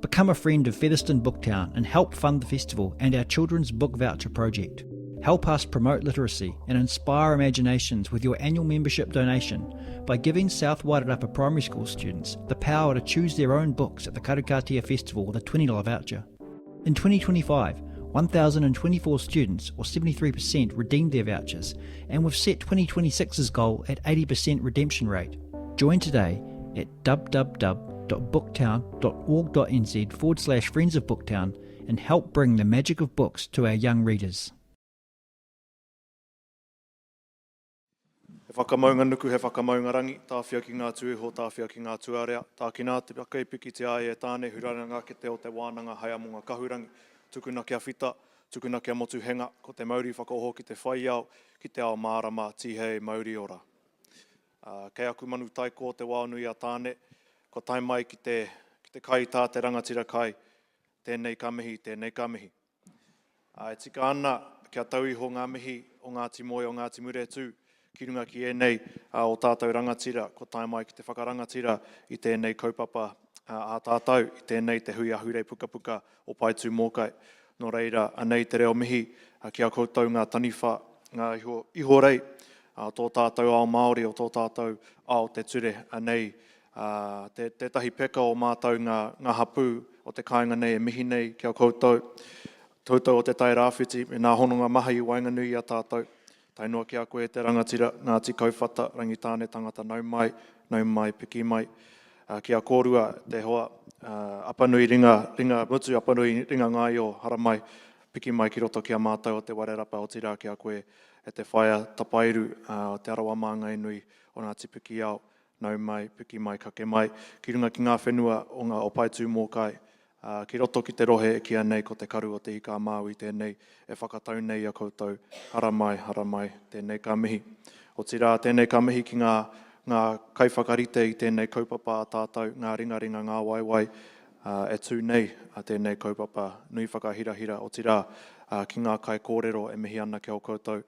Become a friend of Featherston Booktown and help fund the festival and our children's book voucher project. Help us promote literacy and inspire imaginations with your annual membership donation by giving South Wairarapa Primary School students the power to choose their own books at the Karukatea Festival with a $20 voucher. In 2025, 1,024 students, or 73%, redeemed their vouchers, and we've set 2026's goal at 80% redemption rate. Join today at www.booktown.org.nz/Friends of Booktown and help bring the magic of books to our young readers. He whakamaunga nuku, he whakamaunga rangi, tāwhia ki ngā tuiho, tāwhia ki ngā tuarea, tā ki nā te piki te ai e tāne huraranga ke te o te wānanga haiamunga kahurangi, tukuna kia whita, tukuna kia motu henga, ko te Māori whakaoho ki te whaiau, ki te ao mārama tihei Māori ora. Kei aku manu tai ko te wānui a tāne, ko tai mai ki te kai tā te rangatira kai, tēnei ka mihi, tēnei ka mihi. E tika ana kia tauiho ngā mihi o Ngāti Moe o Ngāti Muretu, ki runga ki nei o tātou rangatira, ko tai mai ki te whakarangatira i tēnei kaupapa a tātou, i tēnei te hui ahurei puka puka o Paitū Mōkai. Nō reira, anei te reo mihi, kia koutou ngā taniwha, ngā iho rei, tō tātou ao Māori, o tō tātou ao te ture, anei, tētahi peka o mātou ngā hapū, o te kāinga nei e mihi nei, kia koutou, tautou o te tai rāwhiti, me nā hononga maha i wainganui a tātou. Tai noa ki a koe te rangatira, Ngāti Kauwhata, rangi tāne tangata nau mai, piki mai. Kia kōrua te hoa, apanui ringa mutu, apanui ringa ngai o haramai, piki mai ki roto ki a mātou o te warerapa o tira ki a koe e te whaia tapairu o te arawa māngai nui o Ngāti Piki au, nau mai, piki mai, kake mai. Ki runga ki ngā whenua o ngā o Paitū Mōkai, ki roto ki te rohe ki anei ko te karu o te ika māui tēnei e whakatau nei a koutou haramai, tēnei ka mihi. O tira tēnei ka mihi ki ngā kaiwhakarite i tēnei kaupapa a tātou, ngā ringa, ngā waiwai e tū nei a tēnei kaupapa nui whakahirahira. O tira ki ngā kai kōrero e mihi ana ki o koutou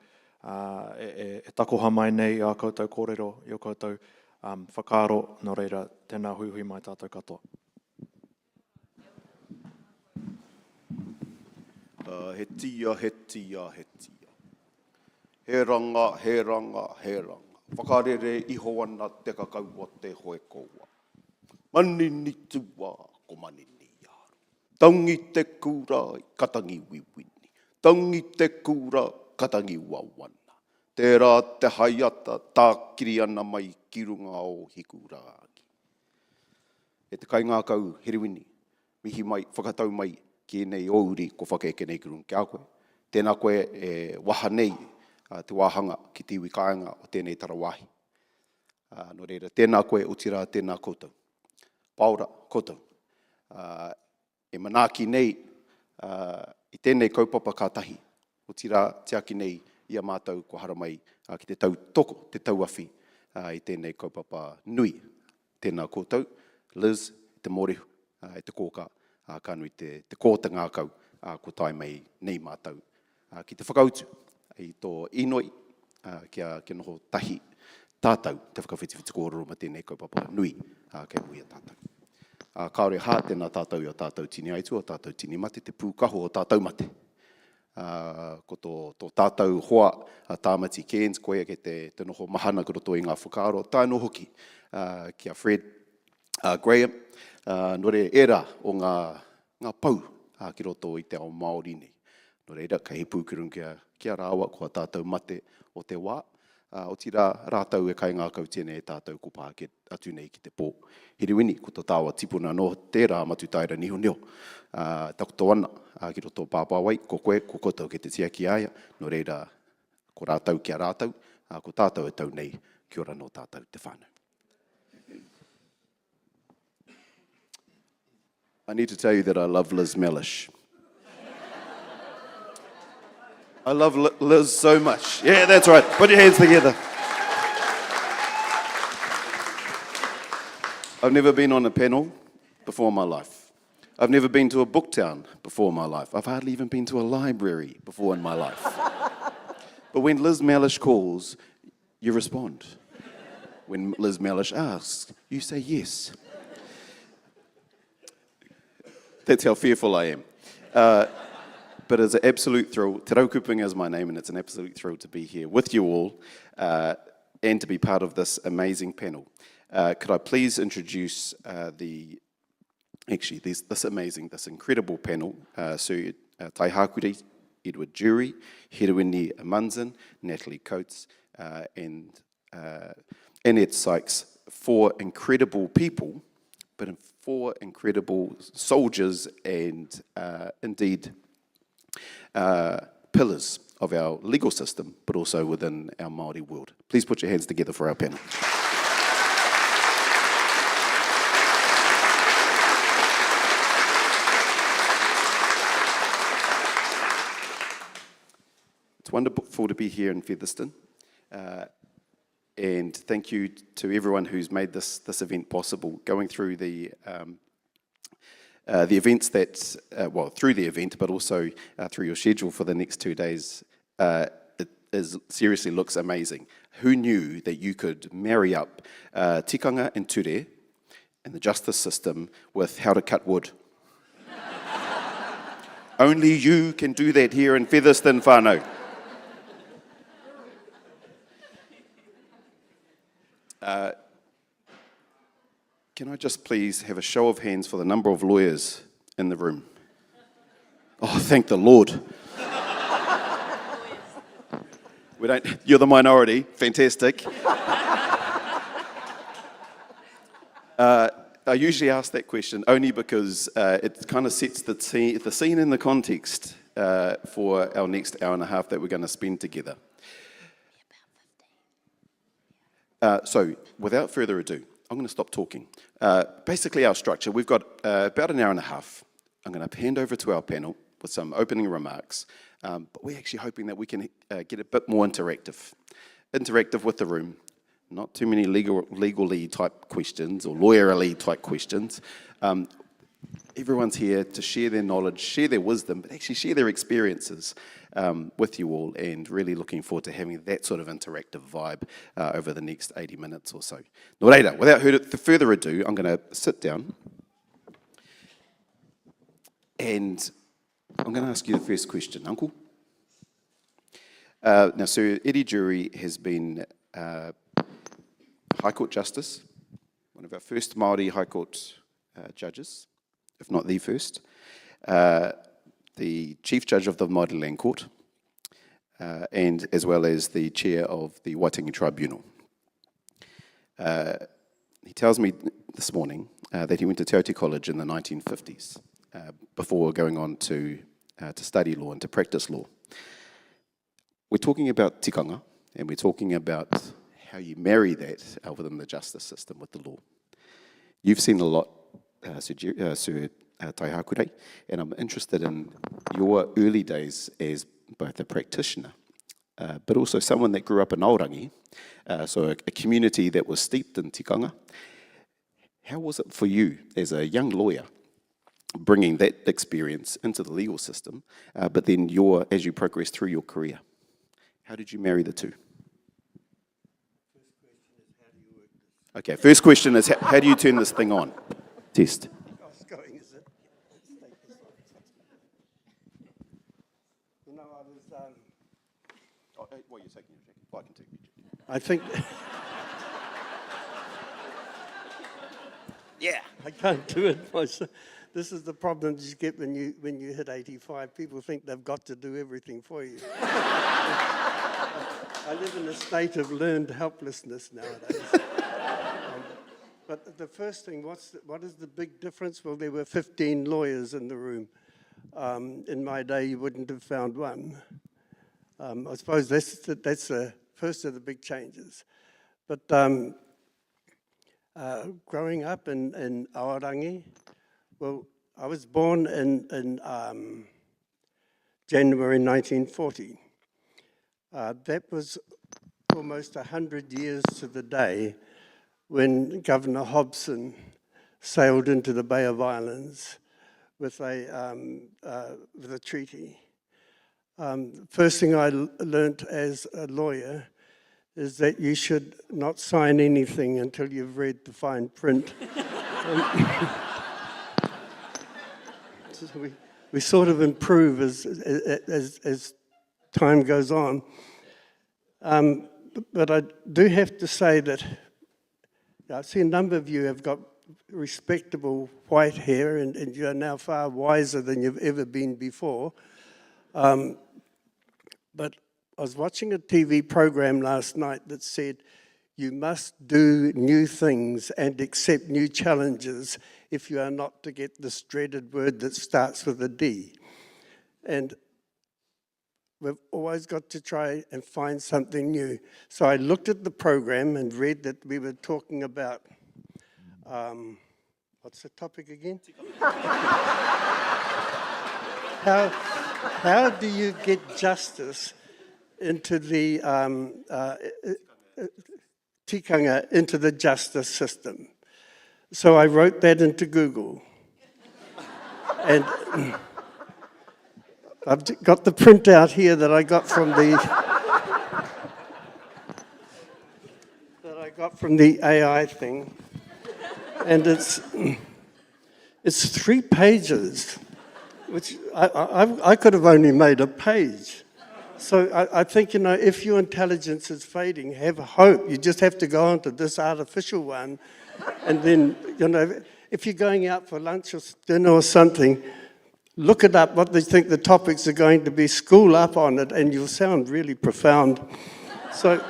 e takoha mai nei a koutou kōrero i o koutou whakaro, no reira tēnā hui mai tātou katoa. He tia. He ranga. Whakarere iho ana te kakau o te hoe koua. Mani ni tua ko mani ni aru. Tangi te kura, katangi wiwini. Tangi te kura, katangi wawana. Tērā te haiata, tā kiri ana mai ki runga o hikurāki. E te kai ngā kau, Herewini, mihi mai, whakatau mai, ki nei ouri ko whakaeke nei ki runga ki a koe. Tēnā koe e waha nei te wāhanga ki te iwi kāinga o tēnei tarawahi. No reira, tēnā koe o tira tēnā koutou. Paura, koutou. E manaaki nei i tēnei kaupapa kātahi. O tira te aki nei ia mātou ko haramai ki te tau toko, te tau awhi i tēnei kaupapa nui. Tēnā koutou, Liz, te mōrehu, te kōka. Ka nui te kōta ngā kau ko tai mai nei mātou. Ki te whakautu i tō inoi kia noho tahi tātou te whakawhitiwhiti kōrero ma tēnei kaupapa nui kei mui a tātou. Kaore hā tēnā tātou i o tātou tini aitu, o tātou tini mate, te pūkaho o tātou mate. Ko tō tātou hoa tāmati Cairns koe ke te noho mahana ko roto i ngā whakaaro. Tā no hoki kia Fred Graham. Nore era o ngā pau ki roto i te ao Māori nei. Nore era ka he pūkirun kia rāua kua tātou mate o te wā. O tira rātau e kai ngā kau tēnei e tātou kupa atu nei ki te pō. Herewini, ko tō tāua tipuna no tērā matutaira niho neo. Takuto ana ki roto Papawai, ko koe, ko koutou ke te tia ki aia. Nore era ko rātau kia rātau, ko tātou e tau nei ki ora no tātou te whānau. I need to tell you that I love Liz Mellish. I love Liz so much. Yeah, that's right. Put your hands together. I've never been on a panel before in my life. I've never been to a Booktown before in my life. I've hardly even been to a library before in my life. But when Liz Mellish calls, you respond. When Liz Mellish asks, you say yes. That's how fearful I am. But it's an absolute thrill. Te Raumawhitu Kupenga is my name, and it's an absolute thrill to be here with you all and to be part of this amazing panel. Could I please introduce this incredible panel, Sir Taihakurei, Edward Durie, Herewini Ammunson, Natalie Coates, and Annette Sykes, 4 incredible people, but 4 incredible soldiers and indeed pillars of our legal system, but also within our Māori world. Please put your hands together for our panel. It's wonderful to be here in Featherston, and thank you to everyone who's made this event possible. Going through the events that, through the event, but also through your schedule for the next 2 days, seriously looks amazing. Who knew that you could marry up tikanga and ture and the justice system with how to cut wood? Only you can do that here in Featherston, whānau. Can I just please have a show of hands for the number of lawyers in the room? Oh, thank the Lord. You're the minority, fantastic. I usually ask that question only because it kind of sets the scene in the context for our next hour and a half that we're going to spend together. So, without further ado, I'm going to stop talking. Basically, our structure, we've got about an hour and a half. I'm going to hand over to our panel with some opening remarks, but we're actually hoping that we can get a bit more interactive with the room. Not too many legally type questions or lawyerly type questions. Everyone's here to share their knowledge, share their wisdom, but actually share their experiences with you all, and really looking forward to having that sort of interactive vibe over the next 80 minutes or so. Nō reira, without further ado, I'm going to sit down and I'm going to ask you the first question. Uncle? Now, Sir Eddie Durie has been High Court Justice, one of our first Māori High Court judges, if not the first, the Chief Judge of the Māori Land Court, and as well as the Chair of the Waitangi Tribunal. He tells me this morning that he went to Te Aotearoa College in the 1950s before going on to study law and to practice law. We're talking about tikanga, and we're talking about how you marry that within the justice system with the law. You've seen a lot, Sir Taihakurei, and I'm interested in your early days as both a practitioner, but also someone that grew up in Aotearoa, so a community that was steeped in tikanga. How was it for you as a young lawyer, bringing that experience into the legal system, but then as you progressed through your career? How did you marry the two? Okay, first question is how do you turn this thing on? Test. Well, you're taking your jacket. I can take your jacket. I think... Yeah. I can't do it myself. This is the problem you get when you hit 85. People think they've got to do everything for you. I live in a state of learned helplessness nowadays. But the first thing, what is the big difference? Well, there were 15 lawyers in the room. In my day, you wouldn't have found one. I suppose that's the first of the big changes. But growing up in Aotearoa, well, I was born in January 1940. That was almost 100 years to the day when Governor Hobson sailed into the Bay of Islands with a treaty. First thing I learnt as a lawyer is that you should not sign anything until you've read the fine print. we sort of improve as time goes on. But I do have to say that I see a number of you have got respectable white hair, and you are now far wiser than you've ever been before. But I was watching a TV program last night that said you must do new things and accept new challenges if you are not to get this dreaded word that starts with a D. And we've always got to try and find something new. So I looked at the program and read that we were talking about, what's the topic again? How do you get justice into the tikanga, into the justice system? So I wrote that into Google. And I've got the printout here that I got from the AI thing, and it's 3 pages, which I could have only made a page. So I think, you know, if your intelligence is fading, have hope. You just have to go on to this artificial one, and then, you know, if you're going out for lunch or dinner or something, look it up, what they think the topics are going to be, school up on it, and you'll sound really profound. So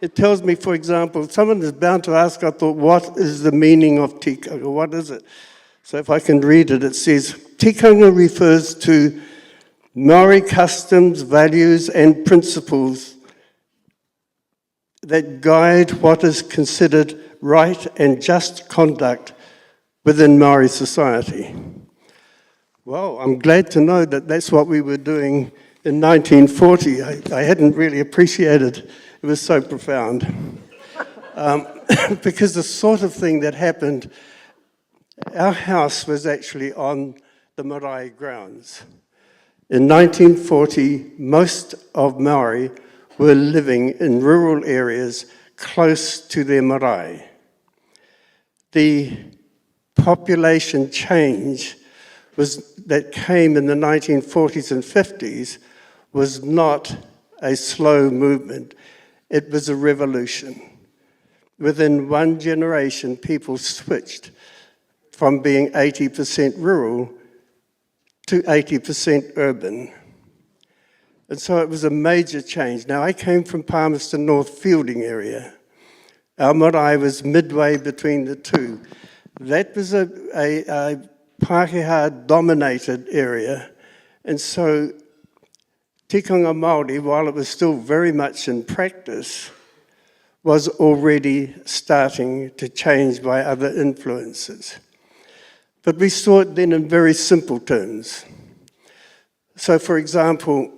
it tells me, for example, someone is bound to ask, I thought, what is the meaning of tikanga? What is it? So if I can read it, it says, tikanga refers to Māori customs, values, and principles that guide what is considered right and just conduct within Māori society. Well, I'm glad to know that that's what we were doing in 1940. I hadn't really appreciated it was so profound. Because the sort of thing that happened, our house was actually on the marae grounds. In 1940, most of Māori were living in rural areas close to their marae. The population change that came in the 1940s and 50s was not a slow movement. It was a revolution. Within one generation, people switched from being 80% rural to 80% urban. And so it was a major change. Now, I came from Palmerston North Fielding area. Our marae was midway between the two. That was a Pākehā-dominated area, and so Tikanga Māori, while it was still very much in practice, was already starting to change by other influences. But we saw it then in very simple terms. So, for example,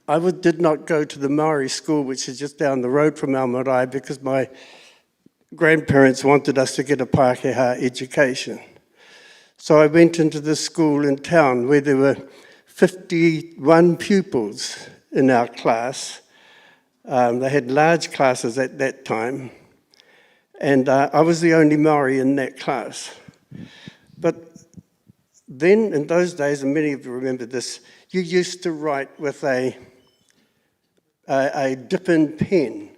I did not go to the Māori school, which is just down the road from our marae, because my grandparents wanted us to get a Pākehā education. So I went into the school in town where there were 51 pupils in our class. They had large classes at that time, and I was the only Māori in that class. But then, in those days, and many of you remember this, you used to write with a dip-in pen.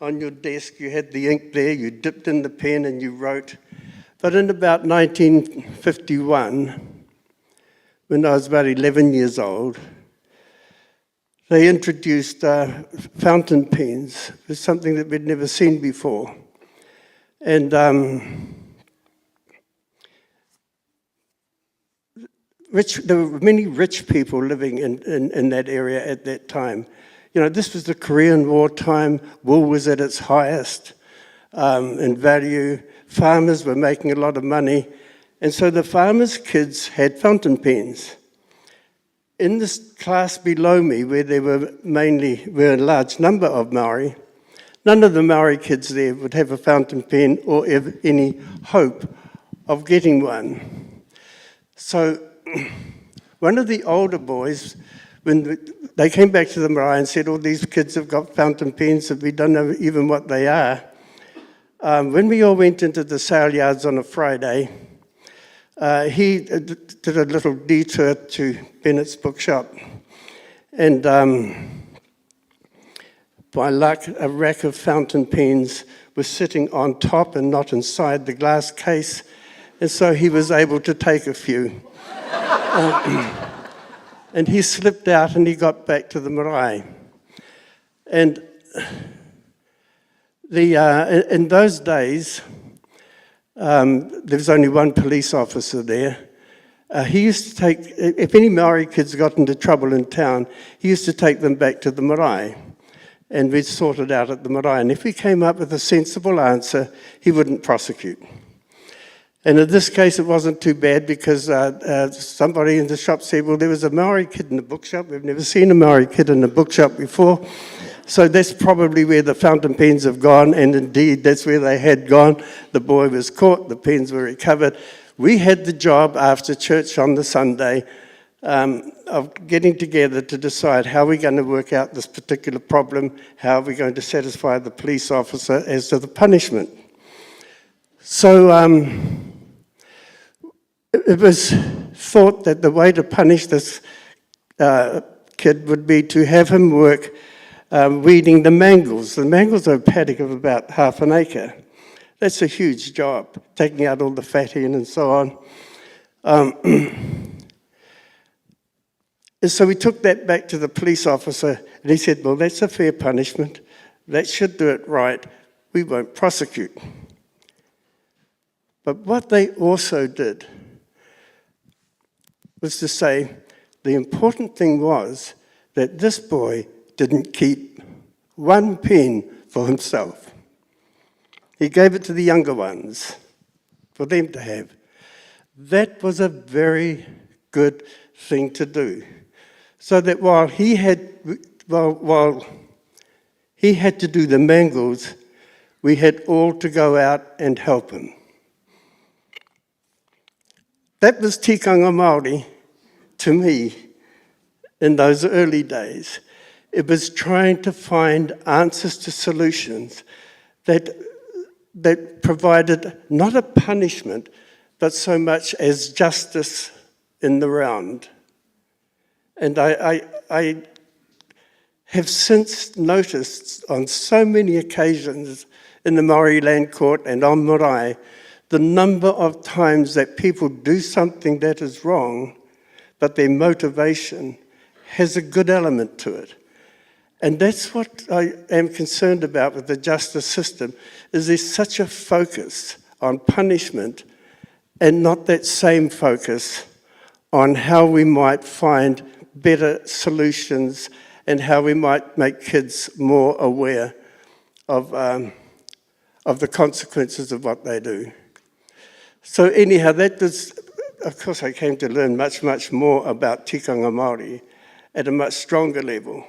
On your desk, you had the ink there, you dipped in the pen and you wrote. But in about 1951, when I was about 11 years old, they introduced fountain pens. It was something that we'd never seen before. And there were many rich people living in that area at that time. You know, this was the Korean War time. Wool was at its highest in value. Farmers were making a lot of money. And so the farmers' kids had fountain pens. In this class below me, where there were a large number of Māori, none of the Māori kids there would have a fountain pen or have any hope of getting one. So one of the older boys, when they came back to the marae and said, all these kids have got fountain pens and we don't know even what they are. When we all went into the sale yards on a Friday, he did a little detour to Bennett's bookshop, and by luck, a rack of fountain pens was sitting on top and not inside the glass case, and so he was able to take a few. And he slipped out and he got back to the marae. And in those days, there was only one police officer there. He used to take, if any Maori kids got into trouble in town, he used to take them back to the marae, and we'd sort it out at the marae. And if he came up with a sensible answer, he wouldn't prosecute. And in this case, it wasn't too bad because somebody in the shop said, well, there was a Maori kid in the bookshop. We've never seen a Maori kid in a bookshop before. So that's probably where the fountain pens have gone, and indeed, that's where they had gone. The boy was caught, the pens were recovered. We had the job after church on the Sunday of getting together to decide how we're going to work out this particular problem, how are we going to satisfy the police officer as to the punishment. So it was thought that the way to punish this kid would be to have him work weeding the mangles. The mangles are a paddock of about half an acre. That's a huge job, taking out all the fat hen and so on. And so we took that back to the police officer, and he said, well, that's a fair punishment. That should do it right. We won't prosecute. But what they also did was to say the important thing was that this boy didn't keep one pen for himself. He gave it to the younger ones for them to have. That was a very good thing to do. So that while he had to do the mangles, we had all to go out and help him. That was Tikanga Māori to me in those early days. It was trying to find answers to solutions that provided not a punishment, but so much as justice in the round. And I have since noticed on so many occasions in the Māori Land Court and on marae, the number of times that people do something that is wrong, but their motivation has a good element to it. And that's what I am concerned about with the justice system, is there's such a focus on punishment and not that same focus on how we might find better solutions and how we might make kids more aware of the consequences of what they do. So anyhow, that was, of course, I came to learn much, much more about Tikanga Māori at a much stronger level.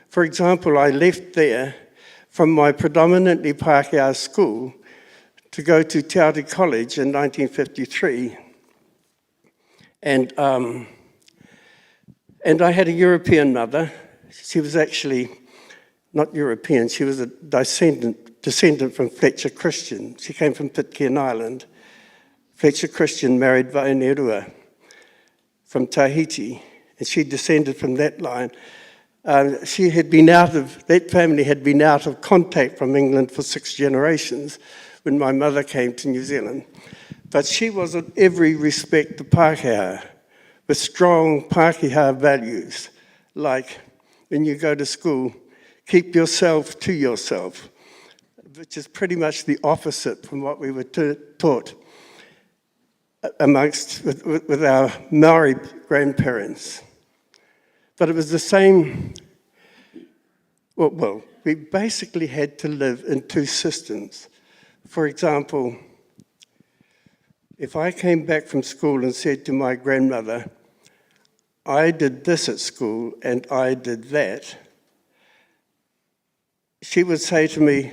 For example, I left there from my predominantly Pākehā school to go to Te Raumawhitu College in 1953. And I had a European mother. She was actually not European, she was a descendant from Fletcher Christian. She came from Pitcairn Island. Fletcher Christian married Waitangi from Tahiti, and she descended from that line. That family had been out of contact from England for 6 generations when my mother came to New Zealand. But she was in every respect a Pākehā, with strong Pākehā values, like when you go to school, keep yourself to yourself, which is pretty much the opposite from what we were taught with our Maori grandparents. But it was the same, well, we basically had to live in 2 systems. For example, if I came back from school and said to my grandmother, I did this at school and I did that, she would say to me,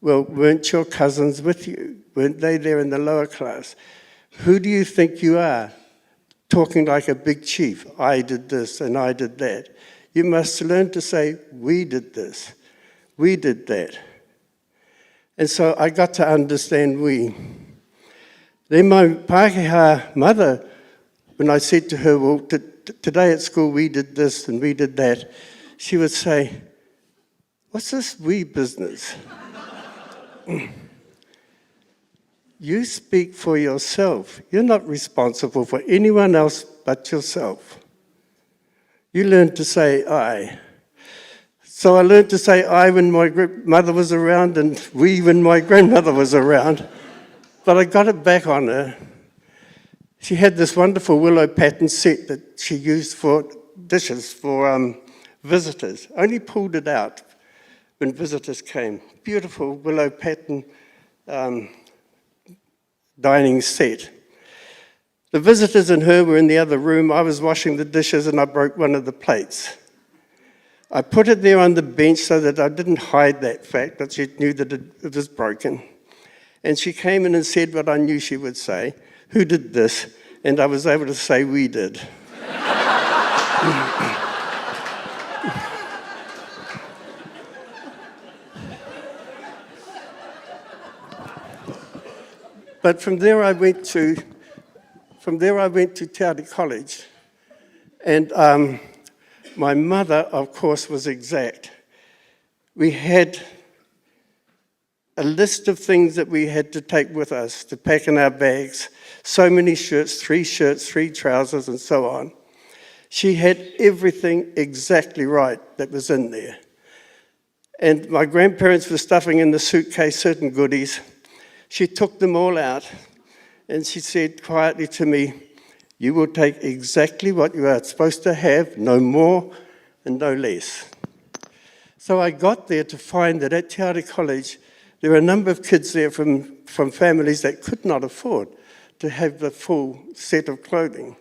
well, weren't your cousins with you? Weren't they there in the lower class? Who do you think you are, talking like a big chief? I did this and I did that. You must learn to say, we did this, we did that. And so I got to understand we. Then my Pākehā mother, when I said to her, well, today at school we did this and we did that, she would say, what's this we business? You speak for yourself. You're not responsible for anyone else but yourself. You learn to say I. So I learned to say I when my mother was around and we when my grandmother was around. But I got it back on her. She had this wonderful willow pattern set that she used for dishes for visitors. Only pulled it out when visitors came. Beautiful willow pattern dining set. The visitors and her were in the other room. I was washing the dishes and I broke one of the plates. I put it there on the bench so that I didn't hide that fact, but she knew that it was broken. And she came in and said what I knew she would say, who did this? And I was able to say, we did. But from there I went to Te Raumawhitu College, and my mother, of course, was exact. We had a list of things that we had to take with us to pack in our bags. So many shirts, 3 trousers, and so on. She had everything exactly right that was in there. And my grandparents were stuffing in the suitcase certain goodies. She took them all out, and she said quietly to me, you will take exactly what you are supposed to have, no more and no less. So I got there to find that at Te Raumawhitu College, there were a number of kids there from families that could not afford to have the full set of clothing.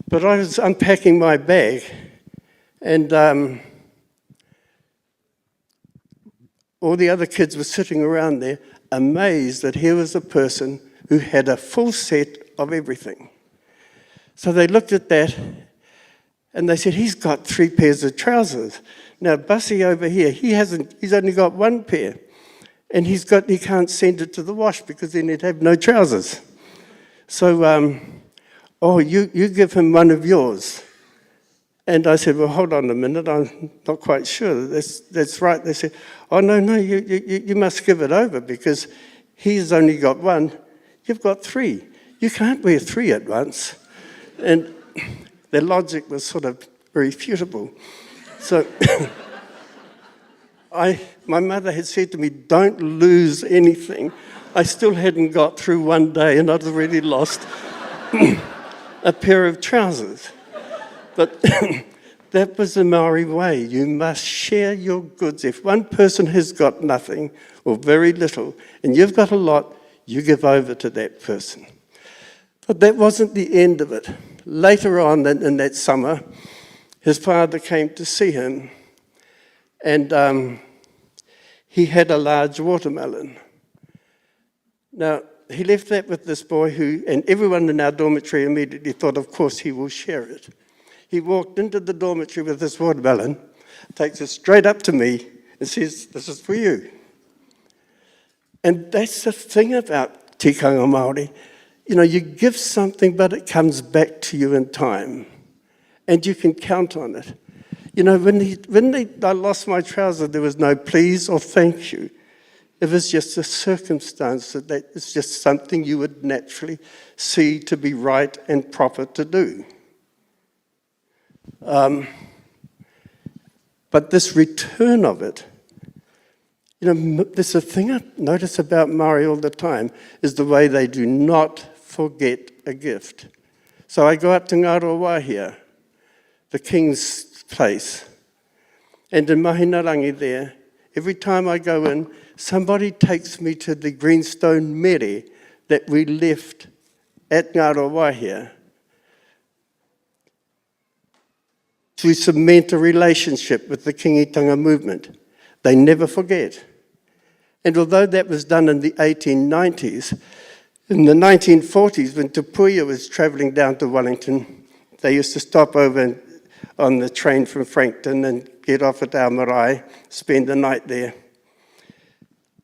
But I was unpacking my bag, and all the other kids were sitting around there, amazed that here was a person who had a full set of everything. So they looked at that, and they said, he's got 3 pairs of trousers. Now, Bussy over here, he's only got 1 pair. And he can't send it to the wash because then he'd have no trousers. So, you give him one of yours. And I said, well, hold on a minute, I'm not quite sure. That's right. They said, oh, no, you must give it over because he's only got 1. You've got 3. You can't wear 3 at once. And their logic was sort of irrefutable. So my mother had said to me, don't lose anything. I still hadn't got through one day and I'd already lost a pair of trousers. But that was the Maori way. You must share your goods. If one person has got nothing or very little and you've got a lot, you give over to that person. But that wasn't the end of it. Later on in that summer, his father came to see him, and he had a large watermelon. Now, he left that with this boy and everyone in our dormitory immediately thought, of course, he will share it. He walked into the dormitory with this watermelon, takes it straight up to me, and says, this is for you. And that's the thing about Tikanga Māori. You know, you give something, but it comes back to you in time. And you can count on it. You know, when I lost my trouser, there was no please or thank you. It was just a circumstance that it's just something you would naturally see to be right and proper to do. But this return of it, you know, there's a thing I notice about Māori all the time, is the way they do not forget a gift. So I go up to Ngāroa here, the king's place, and in Mahinarangi there, every time I go in, somebody takes me to the greenstone mere that we left at Ngāroa here to cement a relationship with the kingitanga movement. They never forget. And although that was done in the 1890s, in the 1940s, when Tupuia was travelling down to Wellington, they used to stop over on the train from Frankton and get off at our marae, spend the night there.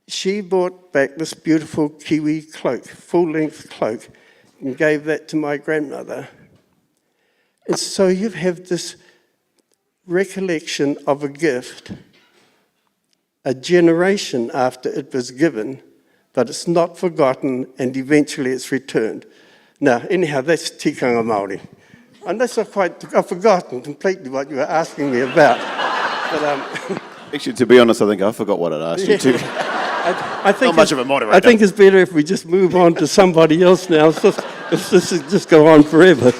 she brought back this beautiful Kiwi cloak, full-length cloak, and gave that to my grandmother. And so you have this recollection of a gift, a generation after it was given, but it's not forgotten, and eventually it's returned. Now, anyhow, that's Tikanga Māori. Unless I've forgotten completely what you were asking me about. But, Actually, to be honest, I think I forgot what I asked you to. I think Not much of a moderator. I think it's better if we just move on to somebody else now. This will just go on forever.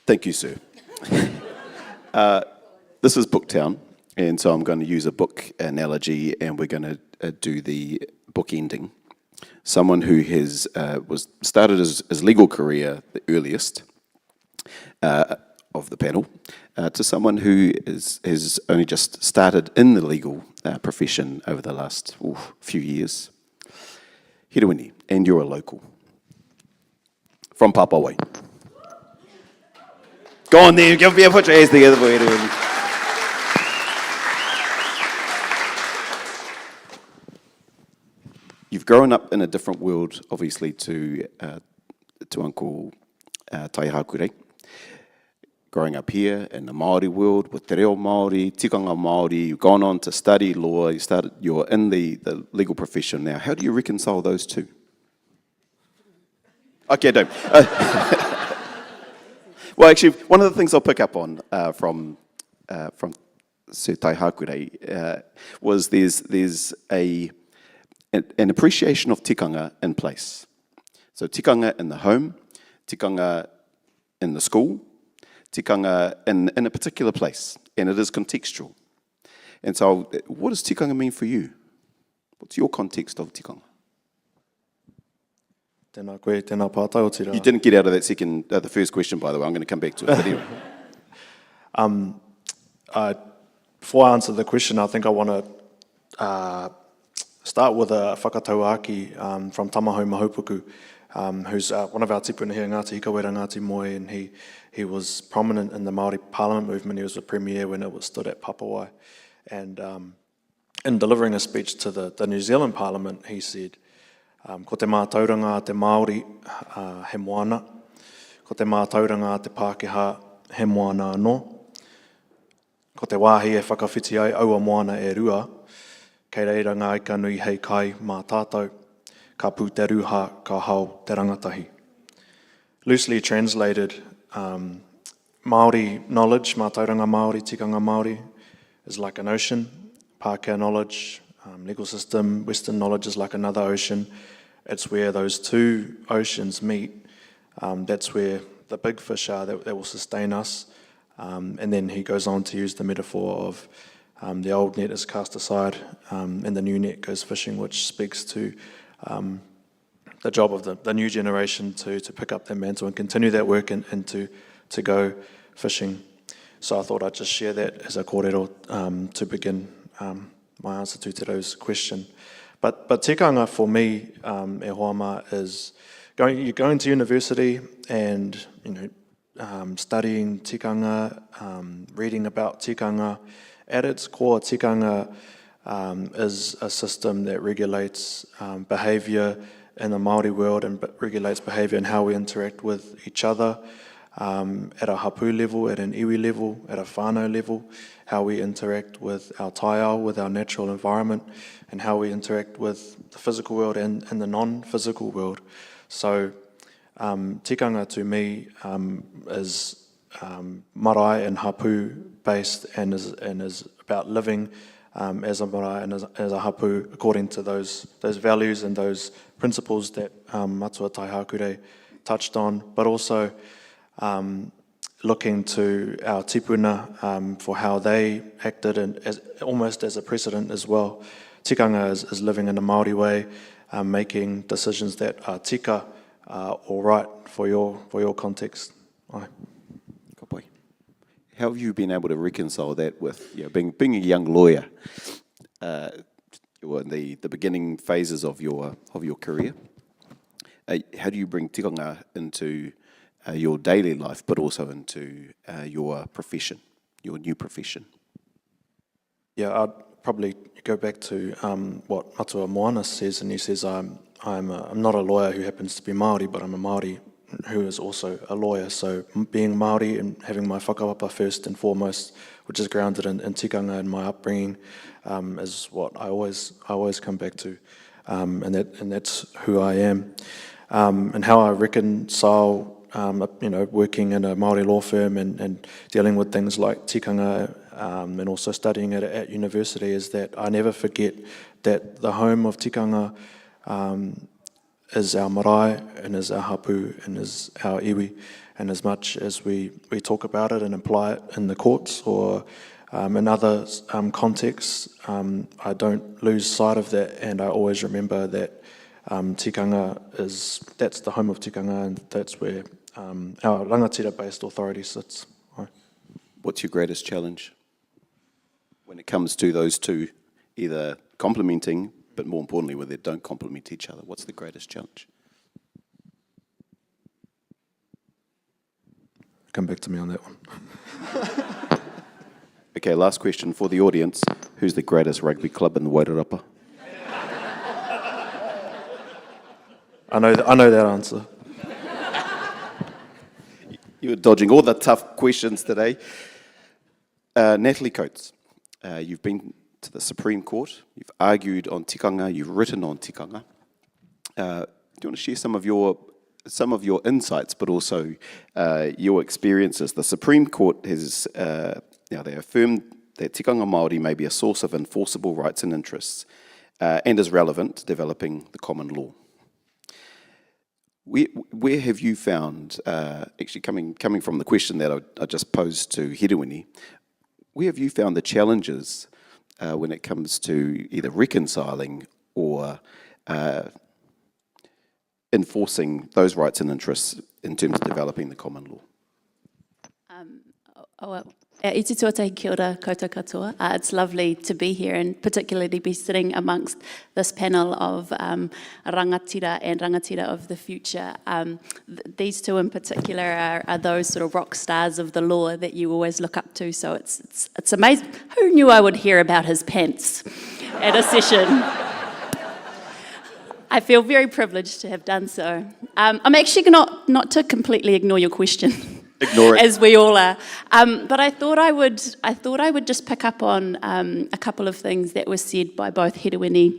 Thank you, sir. This is Booktown, and so I'm going to use a book analogy, and we're going to do the book ending. Someone who has was started his legal career the earliest of the panel, to someone who has only just started in the legal profession over the last few years. Herewini, and you're a local. From Papawai. Go on there, put your hands together for Herewini. You've grown up in a different world, obviously, to Uncle Taihakurei. Growing up here in the Māori world with Te Raumawhitu, Tikanga Māori, you've gone on to study law, you're in the legal profession now. How do you reconcile those two? Okay, don't. Well, actually, one of the things I'll pick up on from Sir Taihakurei was there's an appreciation of tikanga in place. So tikanga in the home, tikanga in the school, tikanga in a particular place, and it is contextual. And so what does tikanga mean for you? What's your context of tikanga? Tēnā koe, tēnā pātai o tira. You didn't get out of that the first question, by the way. I'm going to come back to it. But anyway. Before I answer the question, I think I want to start with a whakatauaki from Tamahau Mahupuku, who's one of our tipuna here, Ngāti Hikawera Ngāti Moe, and he was prominent in the Māori Parliament movement. He was the premier when it was stood at Papawai. And in delivering a speech to the New Zealand Parliament, he said, ko te mātauranga te Māori he moana, ko te mātauranga te Pākehā he moana anō, ko te wāhi e whakawhiti ai aua moana e rua, kei reira ngā ika nui hei kai mā tātou, ka pū te ruha ka hau te rangatahi. Loosely translated, Māori knowledge, mātauranga Māori, tikanga Māori, is like an ocean. Pākehā knowledge, legal system, Western knowledge is like another ocean. It's where those two oceans meet. That's where the big fish are that will sustain us. And then he goes on to use the metaphor of the old net is cast aside and the new net goes fishing, which speaks to the job of the new generation to pick up their mantle and continue that work and to go fishing. So I thought I'd just share that as a kōrero to begin my answer to Te Rau's question. But tikanga for me, e hoama, is you're going to university and studying tikanga, reading about tikanga. At its core, tikanga is a system that regulates behaviour in the Māori world and regulates behaviour and how we interact with each other at a hapu level, at an iwi level, at a whānau level, how we interact with our taiao, with our natural environment, and how we interact with the physical world and the non-physical world. So tikanga to me is marae and hapu based and is about living as a marae and as a hapu according to those values and those principles that Matua Taihakurei touched on, but also looking to our tipuna for how they acted and almost as a precedent as well. Tikanga is living in a Māori way, making decisions that are tika all right for your context. Ai. Ka pai. How have you been able to reconcile that with being a young lawyer? were in the beginning phases of your career. How do you bring tikanga into your daily life, but also into your profession, your new profession? Yeah, I'd probably go back to what Atua Moana says, and he says, I'm not a lawyer who happens to be Māori, but I'm a Māori who is also a lawyer. So being Māori and having my whakapapa first and foremost, which is grounded in tikanga and my upbringing, is what I always come back to, and that's who I am. And how I reconcile, working in a Māori law firm and dealing with things like tikanga, and also studying it at university, is that I never forget that the home of tikanga is our marae and is our hapu and is our iwi. And as much as we talk about it and apply it in the courts or in other contexts, I don't lose sight of that, and I always remember that tikanga that's the home of tikanga, and that's where our rangatira-based authority sits. What's your greatest challenge when it comes to those two, either complementing, but more importantly, where they don't complement each other? What's the greatest challenge? Come back to me on that one. Okay, last question for the audience. Who's the greatest rugby club in the Wairarapa? I know that answer. You were dodging all the tough questions today. Natalie Coates, you've been to the Supreme Court, you've argued on tikanga, you've written on tikanga. Do you want to share some of your insights, but also your experiences? The Supreme Court has, they affirmed that Tikanga Māori may be a source of enforceable rights and interests and is relevant to developing the common law. Where have you found, actually coming from the question that I just posed to Herewini, where have you found the challenges when it comes to either reconciling or enforcing those rights and interests in terms of developing the common law? Iti tuatai kia ora koutou katoa. It's lovely to be here and particularly be sitting amongst this panel of rangatira and rangatira of the future. These two in particular are those sort of rock stars of the law that you always look up to, so it's amazing. Who knew I would hear about his pants at a session? I feel very privileged to have done so. I'm actually not to completely ignore your question. Ignore it. As we all are. But I thought I would just pick up on a couple of things that were said by both Herewini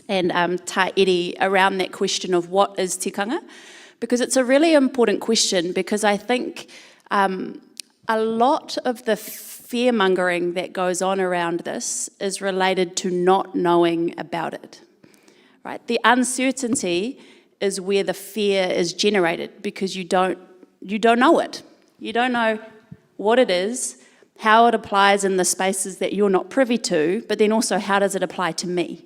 and Tairi around that question of what is tikanga, because it's a really important question, because I think a lot of the fear-mongering that goes on around this is related to not knowing about it. Right? The uncertainty is where the fear is generated, because you don't know it. You don't know what it is, how it applies in the spaces that you're not privy to, but then also how does it apply to me,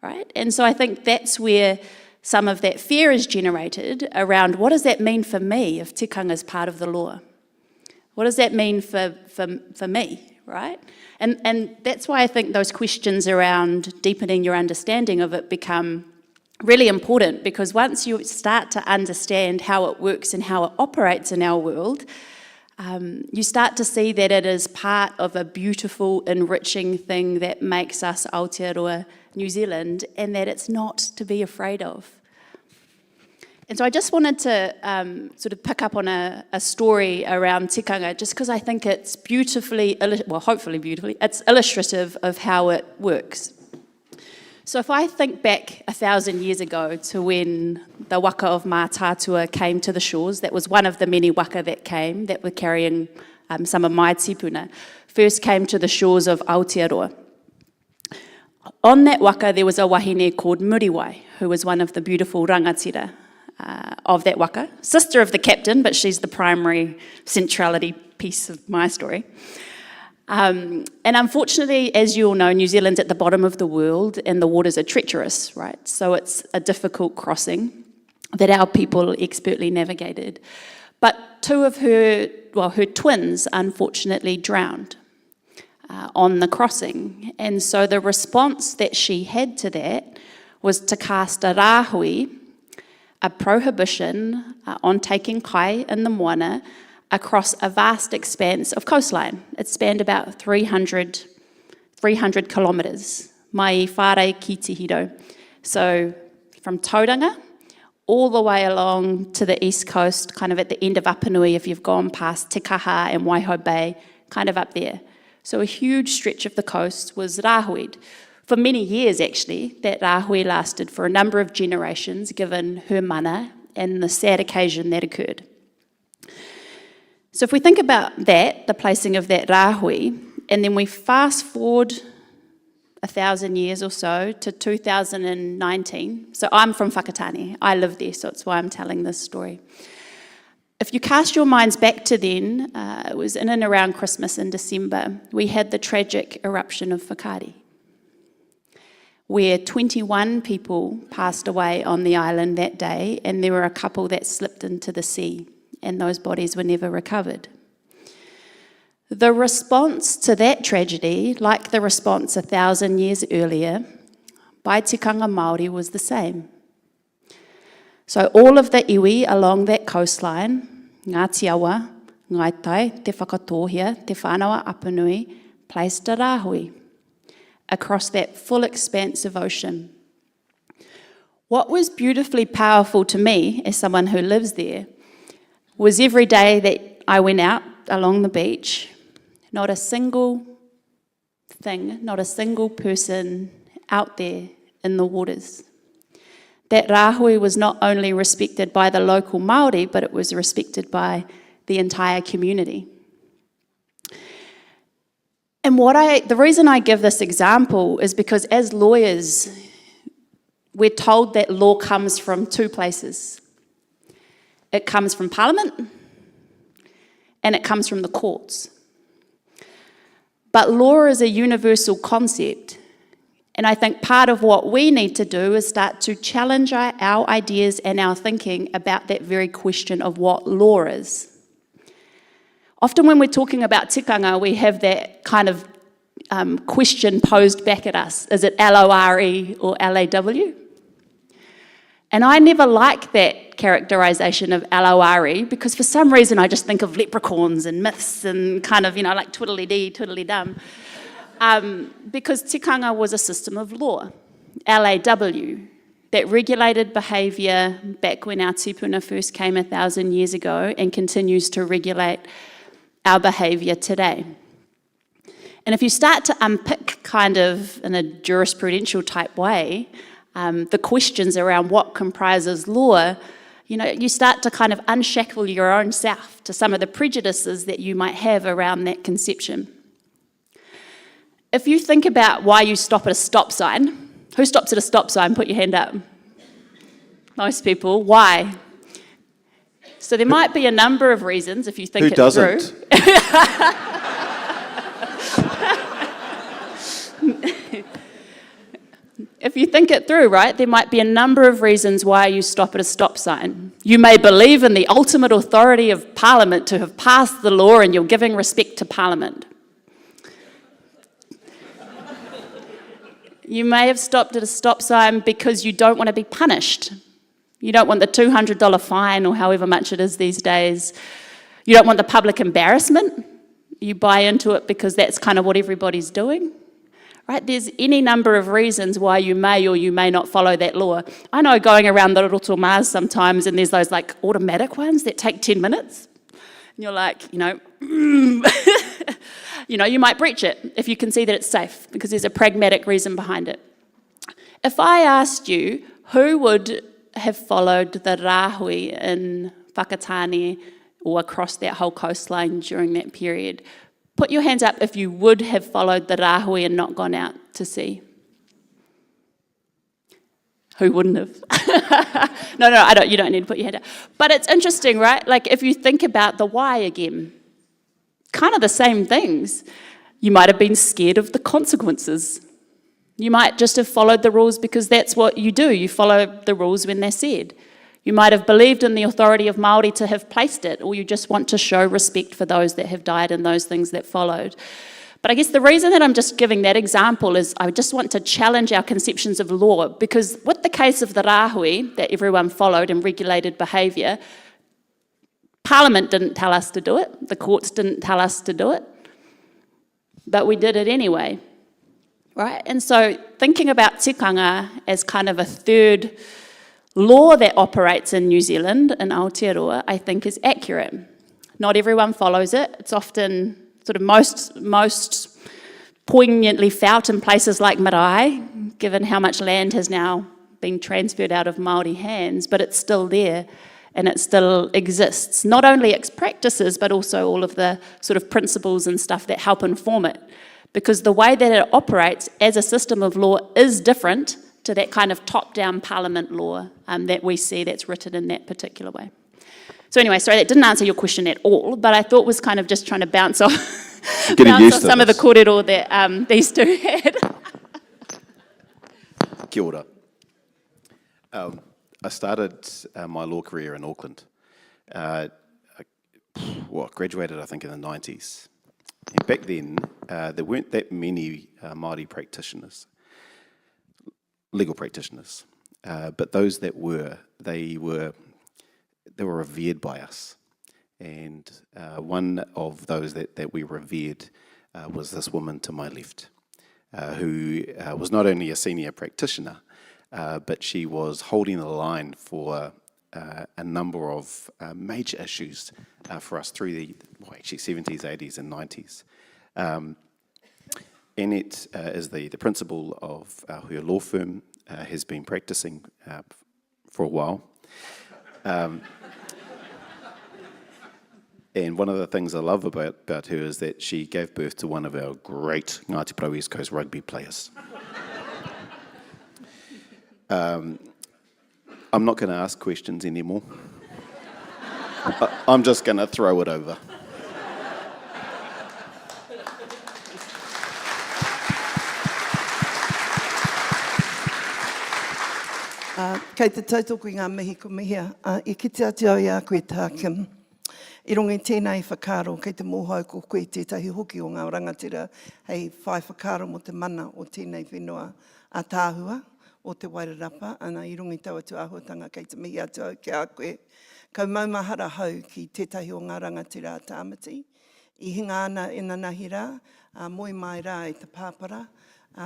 right? And so I think that's where some of that fear is generated around what does that mean for me if tikanga is part of the law? What does that mean for me, right? And that's why I think those questions around deepening your understanding of it become really important, because once you start to understand how it works and how it operates in our world, you start to see that it is part of a beautiful, enriching thing that makes us Aotearoa New Zealand, and that it's not to be afraid of. And so I just wanted to sort of pick up on a story around tikanga, just because I think it's hopefully beautifully, it's illustrative of how it works. So if I think back 1,000 years ago to when the waka of Mātātua came to the shores, that was one of the many waka that came, that were carrying some of my tipuna, first came to the shores of Aotearoa. On that waka there was a wahine called Muriwai, who was one of the beautiful rangatira of that waka, sister of the captain, but she's the primary centrality piece of my story. And unfortunately, as you all know, New Zealand's at the bottom of the world and the waters are treacherous, right? So it's a difficult crossing that our people expertly navigated. But two of her twins unfortunately drowned. on the crossing. And so the response that she had to that was to cast a rāhui, a prohibition on taking kai in the moana across a vast expanse of coastline. It spanned about 300 kilometres, mai whare ki te hiro. So from Tauranga all the way along to the east coast, kind of at the end of Apanui, if you've gone past Te Kaha and Waiho Bay, kind of up there. So a huge stretch of the coast was rāhui'd. For many years, actually, that rāhui lasted for a number of generations, given her mana and the sad occasion that occurred. So if we think about that, the placing of that rāhui, and then we fast forward 1,000 years or so to 2019. So I'm from Whakatane. I live there, so that's why I'm telling this story. If you cast your minds back to then, it was in and around Christmas in December, we had the tragic eruption of Whakaari, where 21 people passed away on the island that day, and there were a couple that slipped into the sea, and those bodies were never recovered. The response to that tragedy, like the response 1,000 years earlier, by Tikanga Māori was the same. So all of the iwi along that coastline, ngā tiawa, ngaitai, te whakatohia, te whānawa apanui, placed a rāhui across that full expanse of ocean. What was beautifully powerful to me, as someone who lives there, was every day that I went out along the beach, not a single thing, not a single person out there in the waters. That rāhui was not only respected by the local Māori, but it was respected by the entire community. And the reason I give this example is because as lawyers, we're told that law comes from two places. It comes from Parliament and it comes from the courts. But law is a universal concept. And I think part of what we need to do is start to challenge our ideas and our thinking about that very question of what law is. Often when we're talking about tikanga, we have that kind of question posed back at us. Is it L-O-R-E or L-A-W? And I never like that characterisation of L-O-R-E because for some reason I just think of leprechauns and myths and kind of, like twiddly-dee, twiddly-dum. Because tikanga was a system of law, L-A-W, that regulated behaviour back when our tupuna first came 1,000 years ago and continues to regulate our behaviour today. And if you start to unpick kind of in a jurisprudential type way, the questions around what comprises law, you start to kind of unshackle your own self to some of the prejudices that you might have around that conception. If you think about why you stop at a stop sign, who stops at a stop sign? Put your hand up. Most people. Why? So there might be a number of reasons if you think it through. Who doesn't? If you think it through, right, there might be a number of reasons why you stop at a stop sign. You may believe in the ultimate authority of Parliament to have passed the law and you're giving respect to Parliament. You may have stopped at a stop sign because you don't want to be punished. You don't want the $200 fine or however much it is these days. You don't want the public embarrassment. You buy into it because that's kind of what everybody's doing. Right? There's any number of reasons why you may or you may not follow that law. I know going around the Roto Mars sometimes and there's those like automatic ones that take 10 minutes. And you're like, you might breach it if you can see that it's safe because there's a pragmatic reason behind it. If I asked you who would have followed the rāhui in Whakatane or across that whole coastline during that period, put your hands up if you would have followed the rāhui and not gone out to sea. Who wouldn't have? No, you don't need to put your hand up. But it's interesting, right? Like if you think about the why again, kind of the same things. You might have been scared of the consequences. You might just have followed the rules because that's what you do. You follow the rules when they're said. You might have believed in the authority of Māori to have placed it, or you just want to show respect for those that have died and those things that followed. But I guess the reason that I'm just giving that example is I just want to challenge our conceptions of law, because with the case of the rāhui that everyone followed and regulated behaviour, Parliament didn't tell us to do it, the courts didn't tell us to do it, but we did it anyway, right? And so thinking about tikanga as kind of a third law that operates in New Zealand, in Aotearoa, I think is accurate. Not everyone follows it. It's often sort of most poignantly felt in places like Marae, given how much land has now been transferred out of Māori hands, but it's still there and it still exists. Not only its practices, but also all of the sort of principles and stuff that help inform it. Because the way that it operates as a system of law is different to that kind of top-down parliament law that we see that's written in that particular way. So anyway, sorry, that didn't answer your question at all, but I thought was kind of just trying to bounce off, some of the kōrero that these two had. Kia ora. I started my law career in Auckland. I graduated, I think, in the 90s. And back then, there weren't that many Māori practitioners, legal practitioners, but those that were, they were revered by us. And one of those that we revered was this woman to my left, who was not only a senior practitioner, but she was holding the line for a number of major issues for us through the 70s, 80s and 90s. Annette is the principal of her law firm, has been practicing for a while. And one of the things I love about her is that she gave birth to one of our great Ngāti Porou East Coast rugby players. I'm not going to ask questions anymore. I'm just going to throw it over. Kei te tautoko I ngā mihi ko mihia, I kite ati au ia koe tā Kim. I rongi tēnei whakaro, kei te mōhau ko koe tētahi hoki o ngā rangatira, hei whai whakaro mo te mana o tēnei whenua a tāhua o te Wairarapa, ana I rongi tau atu āhuatanga kei te mihi atu au ki a koe. Kau maumahara hau ki tētahi o ngā rangatira a tāmati. I hinga ana ina nahi rā, moi mai rā I te pāpara,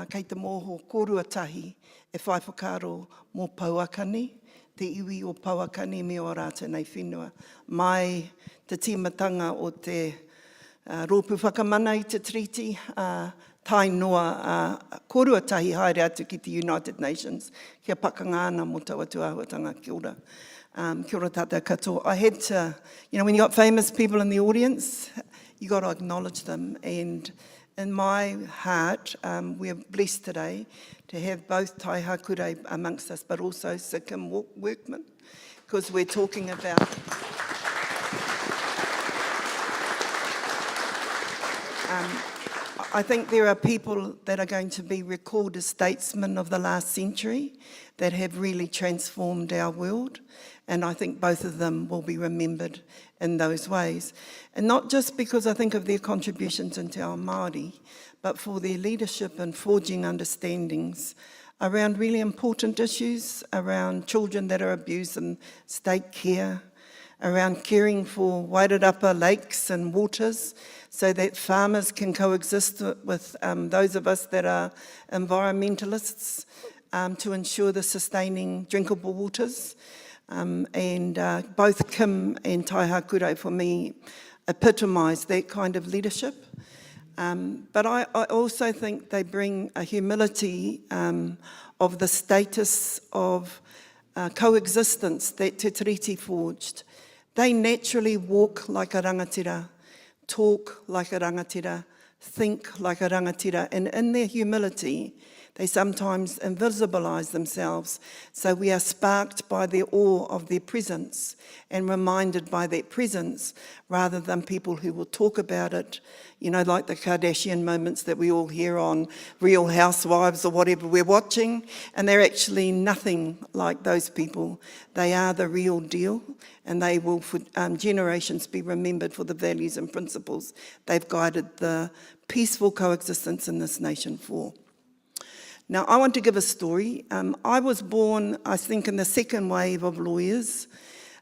kei te mōho kōruatahi e whai whakaro mō Pauakani, te iwi o Pauakani me o rā tēnei whenua. Mai te tīmatanga o te rōpu whakamana I te treaty, tai noa kōruatahi haere atu ki te United Nations, kia pakanga ana mō tau atu āhuatanga, kia ora. Kia ora tātou katoa. I had to, when you got famous people in the audience, you got to acknowledge them. And in my heart, we're blessed today to have both Taihakurei amongst us, but also Sir Kim Workman, because we're talking about I think there are people that are going to be recalled as statesmen of the last century that have really transformed our world, and I think both of them will be remembered in those ways. And not just because I think of their contributions in Te Ao Māori, but for their leadership in forging understandings around really important issues, around children that are abused in state care, around caring for Wairarapa lakes and waters so that farmers can coexist with those of us that are environmentalists to ensure the sustaining drinkable waters. And both Kim and Taihakurei, for me, epitomise that kind of leadership. But I also think they bring a humility of the status of coexistence that Te Tiriti forged. They naturally walk like a rangatira, talk like a rangatira, think like a rangatira, and in their humility, they sometimes invisibilise themselves. So we are sparked by their awe of their presence and reminded by that presence, rather than people who will talk about it, you know, like the Kardashian moments that we all hear on Real Housewives or whatever we're watching, and they're actually nothing like those people. They are the real deal, and they will for generations be remembered for the values and principles they've guided the peaceful coexistence in this nation for. Now, I want to give a story. I was born, I think, in the second wave of lawyers.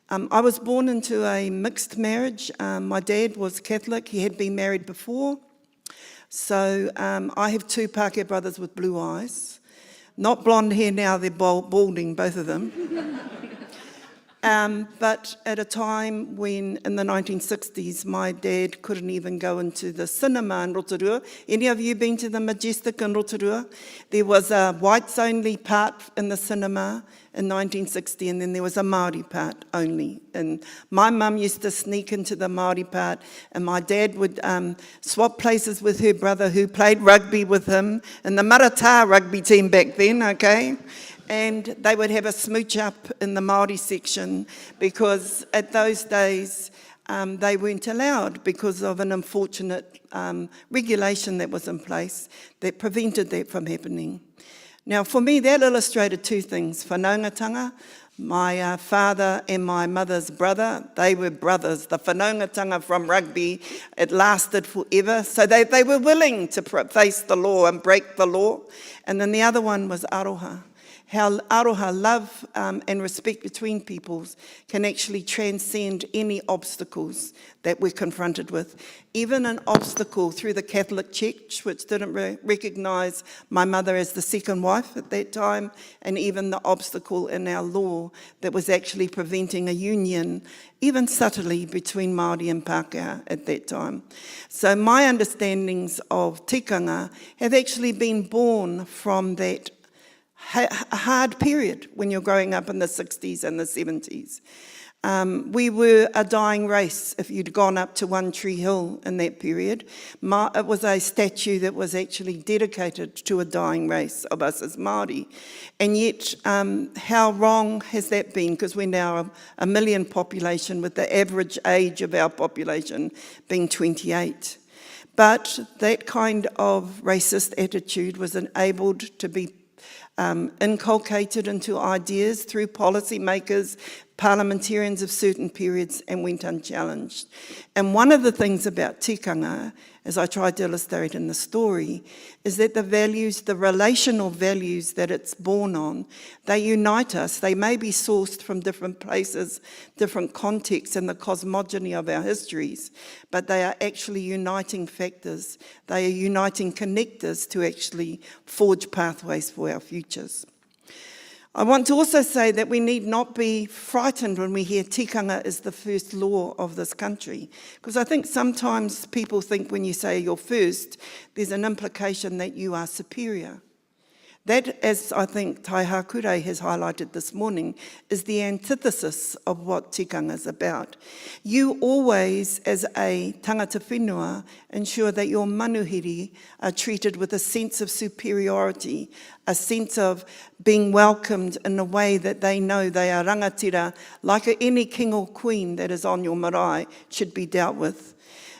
I was born into a mixed marriage. My dad was Catholic. He had been married before. So I have two Pākehā brothers with blue eyes. Not blonde hair now, they're balding, both of them. But at a time when, in the 1960s, my dad couldn't even go into the cinema in Rotorua. Any of you been to the Majestic in Rotorua? There was a whites-only part in the cinema in 1960, and then there was a Māori part only. And my mum used to sneak into the Māori part, and my dad would swap places with her brother, who played rugby with him, in the Maratā rugby team back then, okay? And they would have a smooch up in the Māori section, because at those days they weren't allowed because of an unfortunate regulation that was in place that prevented that from happening. Now, for me, that illustrated two things. Whanaungatanga, my father and my mother's brother, they were brothers. The whanaungatanga from rugby, it lasted forever. So they were willing to face the law and break the law. And then the other one was aroha. How aroha, love and respect between peoples, can actually transcend any obstacles that we're confronted with. Even an obstacle through the Catholic Church, which didn't recognise my mother as the second wife at that time, and even the obstacle in our law that was actually preventing a union, even subtly, between Māori and Pākehā at that time. So my understandings of tikanga have actually been born from that a hard period when you're growing up in the 60s and the 70s. We were a dying race if you'd gone up to One Tree Hill in that period. It was a statue that was actually dedicated to a dying race of us as Māori. And yet, how wrong has that been? Because we're now a million population, with the average age of our population being 28. But that kind of racist attitude was enabled to be inculcated into ideas through policymakers, parliamentarians of certain periods, and went unchallenged. And one of the things about tikanga, as I tried to illustrate in the story, is that the values, the relational values that it's born on, they unite us. They may be sourced from different places, different contexts, and the cosmogony of our histories, but they are actually uniting factors. They are uniting connectors to actually forge pathways for our futures. I want to also say that we need not be frightened when we hear tikanga is the first law of this country, because I think sometimes people think when you say you're first, there's an implication that you are superior. That, as I think Taihakurei has highlighted this morning, is the antithesis of what tikanga is about. You always, as a tangata whenua, ensure that your manuhiri are treated with a sense of superiority, a sense of being welcomed in a way that they know they are rangatira, like any king or queen that is on your marae should be dealt with.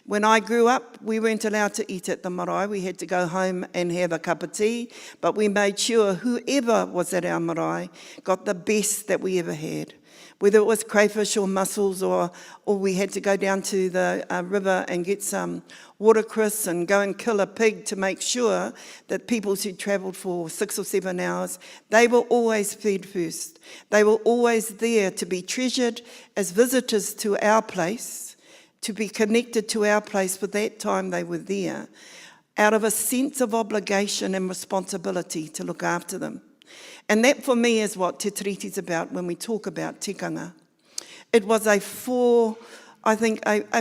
When I grew up, we weren't allowed to eat at the marae. We had to go home and have a cup of tea, but we made sure whoever was at our marae got the best that we ever had. Whether it was crayfish or mussels, or we had to go down to the river and get some watercress and go and kill a pig to make sure that people who travelled for 6 or 7 hours, they were always fed first. They were always there to be treasured as visitors to our place, to be connected to our place for that time they were there, out of a sense of obligation and responsibility to look after them. And that for me is what Te Tiriti is about when we talk about tikanga. It was a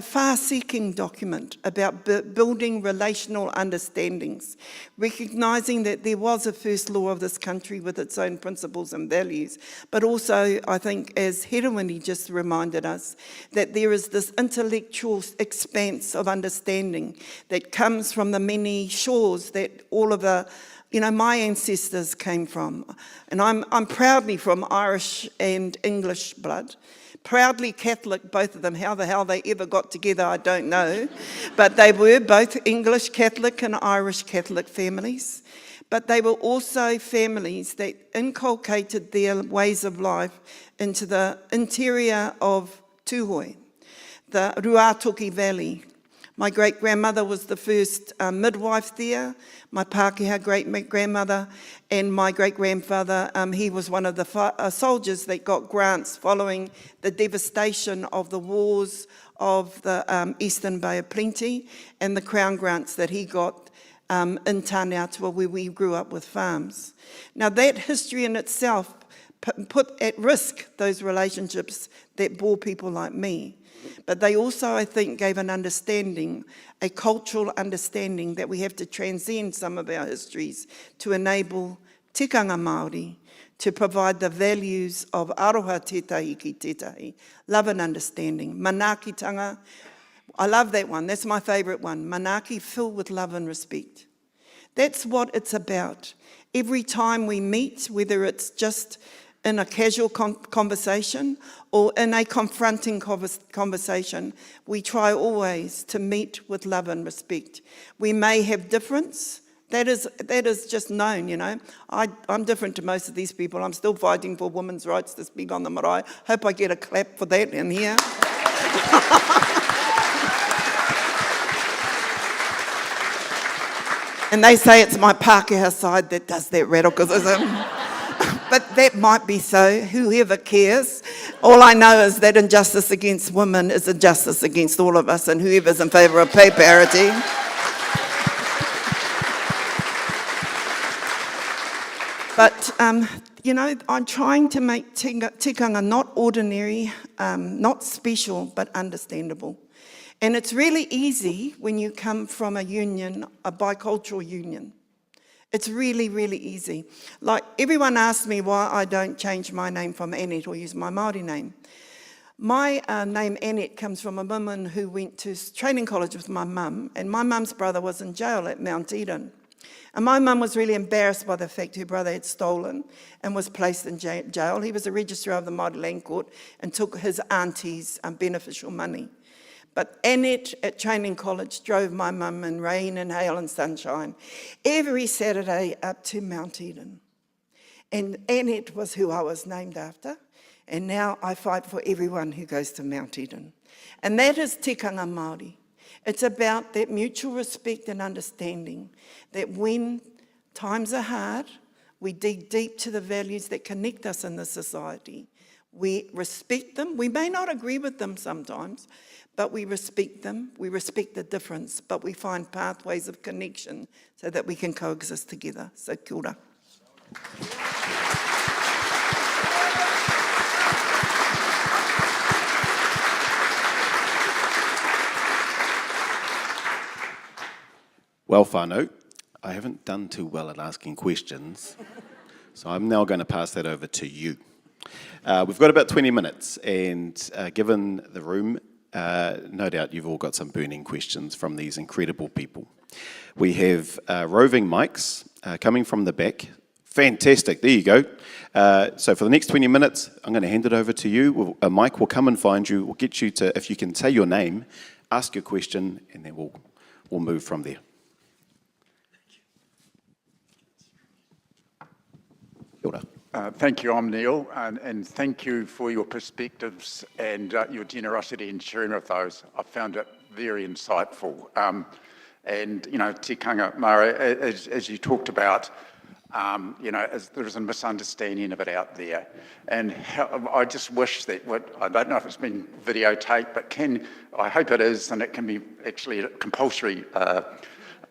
far-seeking document about building relational understandings, recognising that there was a first law of this country with its own principles and values, but also, I think, as Herewini just reminded us, that there is this intellectual expanse of understanding that comes from the many shores that all of the you know, my ancestors came from. And I'm proudly from Irish and English blood. Proudly Catholic, both of them. How the hell they ever got together, I don't know. But they were both English Catholic and Irish Catholic families. But they were also families that inculcated their ways of life into the interior of Tūhoe, the Ruatoki Valley. My great-grandmother was the first midwife there, my Pākehā great-grandmother, and my great-grandfather, he was one of the soldiers that got grants following the devastation of the wars of the Eastern Bay of Plenty and the Crown grants that he got in Tāne where we grew up with farms. Now that history in itself put at risk those relationships that bore people like me. But they also, I think, gave an understanding, a cultural understanding that we have to transcend some of our histories to enable Tikanga Māori to provide the values of aroha tētahi ki tētahi, love and understanding. Manaakitanga, I love that one, that's my favourite one. Manaaki, filled with love and respect. That's what it's about. Every time we meet, whether it's just in a casual conversation or in a confronting conversation, we try always to meet with love and respect. We may have difference, that is just known, you know. I'm different to most of these people. I'm still fighting for women's rights to speak on the marae. Hope I get a clap for that in here. And they say it's my Pākehā side that does that radicalism. But that might be so, whoever cares. All I know is that injustice against women is injustice against all of us, and whoever's in favour of pay parity. But, you know, I'm trying to make tikanga not ordinary, not special, but understandable. And it's really easy when you come from a union, a bicultural union. It's really, really easy. Like, everyone asks me why I don't change my name from Annette or use my Māori name. My name Annette comes from a woman who went to training college with my mum, and my mum's brother was in jail at Mount Eden. And my mum was really embarrassed by the fact her brother had stolen and was placed in jail. He was a registrar of the Māori Land Court and took his auntie's beneficial money. But Annette at training college drove my mum in rain and hail and sunshine every Saturday up to Mount Eden. And Annette was who I was named after. And now I fight for everyone who goes to Mount Eden. And that is Tikanga Māori. It's about that mutual respect and understanding that when times are hard, we dig deep to the values that connect us in this society. We respect them. We may not agree with them sometimes, but we respect them. We respect the difference, but we find pathways of connection so that we can coexist together. So kia ora. Well, whānau, I haven't done too well at asking questions, so I'm now going to pass that over to you. We've got about 20 minutes, and given the room, no doubt you've all got some burning questions from these incredible people. We have roving mics coming from the back. Fantastic, there you go. So for the next 20 minutes, I'm going to hand it over to you. A mic will come and find you. We'll get you to, if you can say your name, ask your question, and then we'll move from there. Thank you, I'm Neil, and thank you for your perspectives and your generosity in sharing with those. I found it very insightful. And, you know, Tikanga Māori, as you talked about, you know, there's a misunderstanding of it out there. And I just wish that, I don't know if it's been videotaped, but I hope it is, and it can be actually compulsory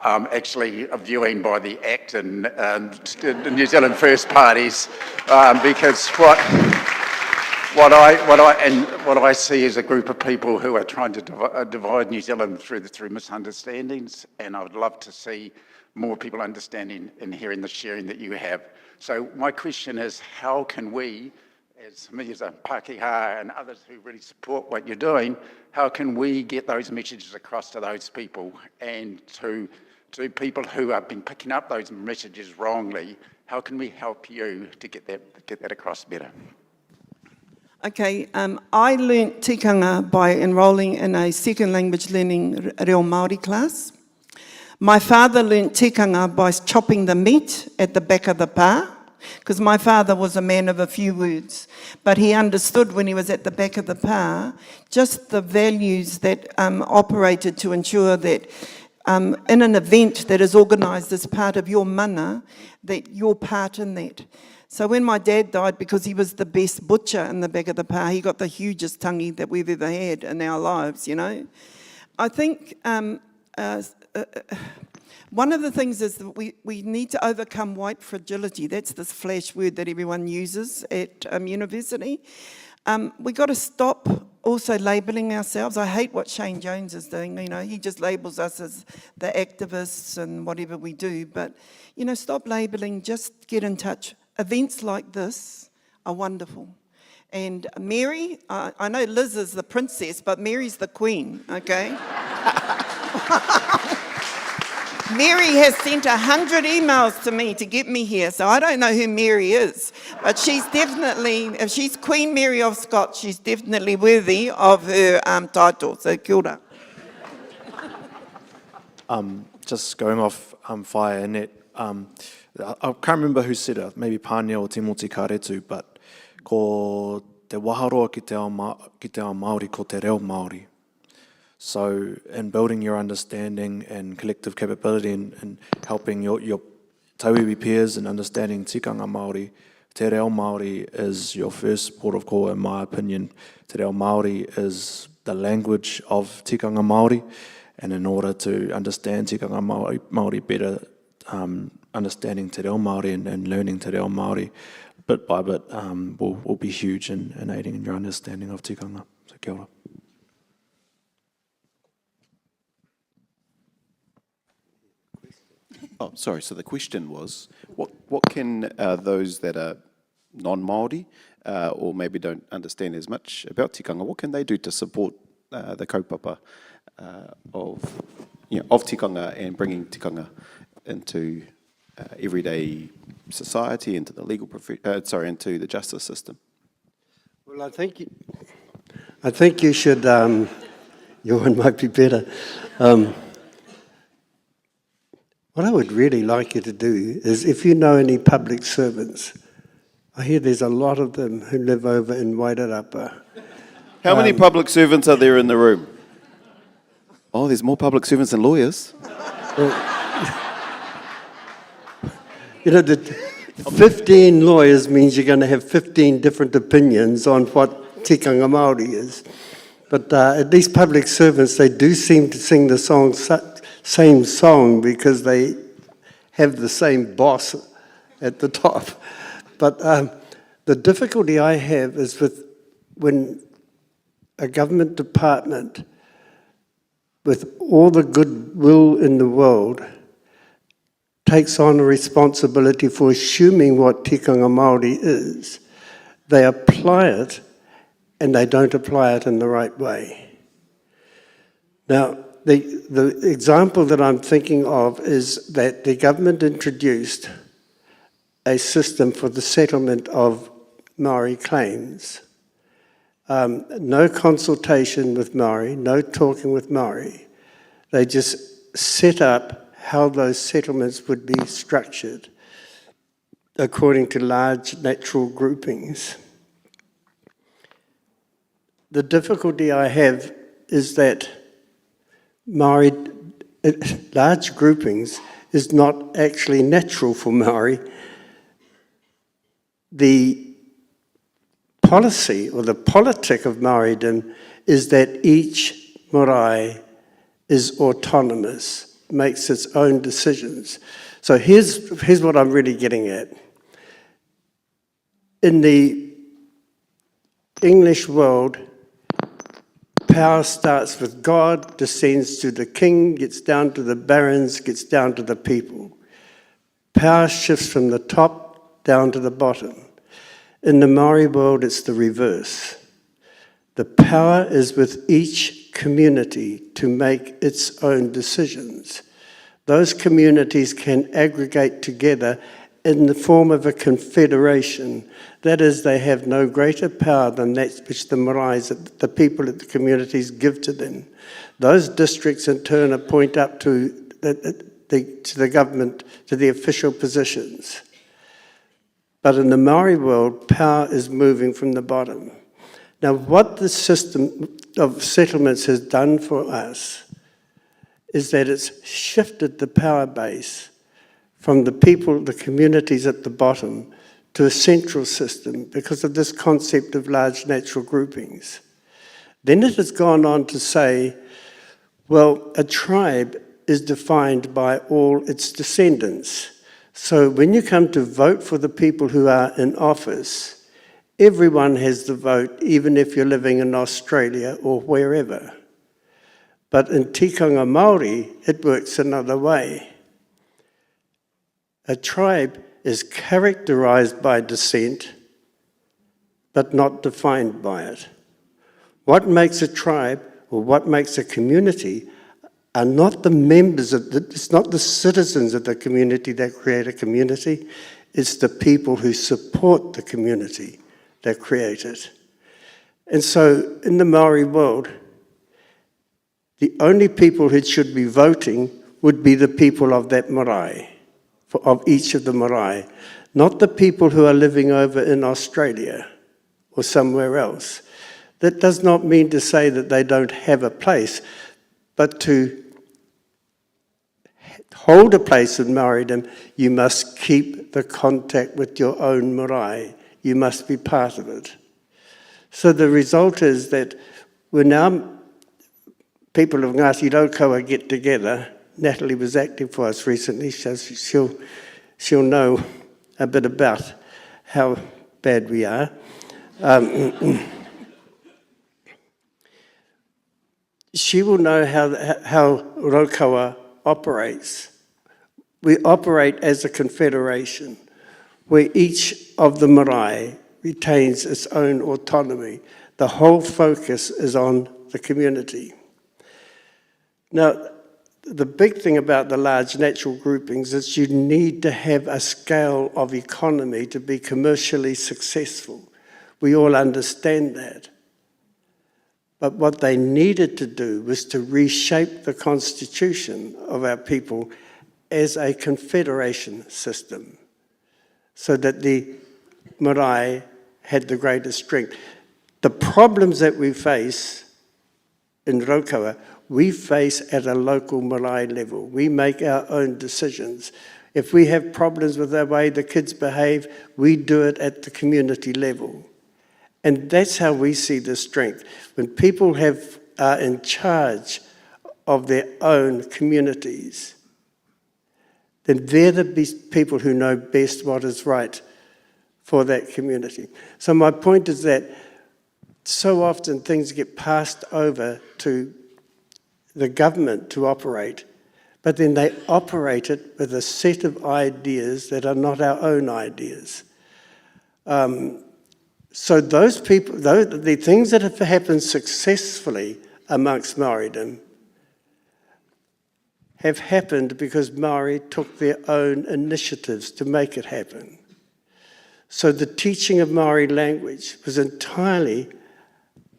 actually a viewing by the ACT and the New Zealand First Parties, because what I see is a group of people who are trying to divide New Zealand through misunderstandings, and I would love to see more people understanding and hearing the sharing that you have. So my question is, how can we, as me as a Pākehā and others who really support what you're doing, how can we get those messages across to those people and to to people who have been picking up those messages wrongly, how can we help you to get that across better? Okay, I learnt tikanga by enrolling in a second language learning reo Māori class. My father learnt tikanga by chopping the meat at the back of the pā, because my father was a man of a few words, but he understood when he was at the back of the pā just the values that operated to ensure that in an event that is organised as part of your mana, that you're part in that. So when my dad died, because he was the best butcher in the back of the pā, he got the hugest tangi that we've ever had in our lives, you know. I think one of the things is that we need to overcome white fragility. That's this flash word that everyone uses at university. We've got to stop also labelling ourselves. I hate what Shane Jones is doing, you know, he just labels us as the activists and whatever we do, but, you know, stop labelling, just get in touch. Events like this are wonderful. And Mary, I know Liz is the princess, but Mary's the queen, okay? Mary has sent 100 emails to me to get me here, so I don't know who Mary is. But she's definitely, if she's Queen Mary of Scots, she's definitely worthy of her title, so kia ora. Just going off fire, Annette, I can't remember who said it, maybe Pānia or Timoti Kāretu, but ko te waharoa ki te ao Māori ko te reo Māori. So in building your understanding and collective capability and helping your tauiwi peers and understanding tikanga Māori, te reo Māori is your first port of call, in my opinion. Te reo Māori is the language of tikanga Māori, and in order to understand tikanga Māori better, understanding te reo Māori and learning te reo Māori bit by bit will be huge in aiding in your understanding of tikanga. So kia ora. Oh, sorry. So the question was, what can those that are non-Māori or maybe don't understand as much about tikanga, what can they do to support the kaupapa of tikanga and bringing tikanga into everyday society, into the legal into the justice system? Well, I think you should. Your one might be better. What I would really like you to do is, if you know any public servants, I hear there's a lot of them who live over in Waitangi. How many public servants are there in the room? Oh, there's more public servants than lawyers. You know, the 15 lawyers means you're going to have 15 different opinions on what tikanga Māori is. But at least public servants, they do seem to sing the same song because they have the same boss at the top. But the difficulty I have is with when a government department, with all the goodwill in the world, takes on a responsibility for assuming what tikanga Māori is, they apply it and they don't apply it in the right way. Now, the example that I'm thinking of is that the government introduced a system for the settlement of Māori claims. No consultation with Māori, no talking with Māori. They just set up how those settlements would be structured according to large natural groupings. The difficulty I have is that Māori, large groupings, is not actually natural for Māori. The policy or the politic of Māoridom is that each marae is autonomous, makes its own decisions. So here's what I'm really getting at. In the English world, power starts with God, descends to the king, gets down to the barons, gets down to the people. Power shifts from the top down to the bottom. In the Māori world, it's the reverse. The power is with each community to make its own decisions, those communities can aggregate together in the form of a confederation. That is, they have no greater power than that which the marae, the people of the communities, give to them. Those districts in turn appoint up to the government, to the official positions. But in the Maori world, power is moving from the bottom. Now, what the system of settlements has done for us is that it's shifted the power base from the people, the communities at the bottom, to a central system because of this concept of large natural groupings. Then it has gone on to say, well, a tribe is defined by all its descendants. So when you come to vote for the people who are in office, everyone has the vote, even if you're living in Australia or wherever. But in Tikanga Māori, it works another way. A tribe is characterized by descent, but not defined by it. What makes a tribe or what makes a community are not the members of it's not the citizens of the community that create a community, it's the people who support the community that create it. And so in the Maori world, the only people who should be voting would be the people of that marae, of each of the marae, not the people who are living over in Australia or somewhere else. That does not mean to say that they don't have a place, but to hold a place in Maoridom, you must keep the contact with your own marae. You must be part of it. So the result is that when our people of Ngāti Raukawa get together, Natalie was acting for us recently, so she'll know a bit about how bad we are. She will know how Raukawa operates. We operate as a confederation where each of the marae retains its own autonomy. The whole focus is on the community. Now, the big thing about the large natural groupings is you need to have a scale of economy to be commercially successful. We all understand that. But what they needed to do was to reshape the constitution of our people as a confederation system so that the marae had the greatest strength. The problems that we face in Raukawa, we face at a local marae level. We make our own decisions. If we have problems with the way the kids behave, we do it at the community level. And that's how we see the strength. When people are in charge of their own communities, then they're the people who know best what is right for that community. So my point is that so often things get passed over to the government to operate, but then they operate it with a set of ideas that are not our own ideas. So those people, the things that have happened successfully amongst Maoridom have happened because Maori took their own initiatives to make it happen. So the teaching of Maori language was entirely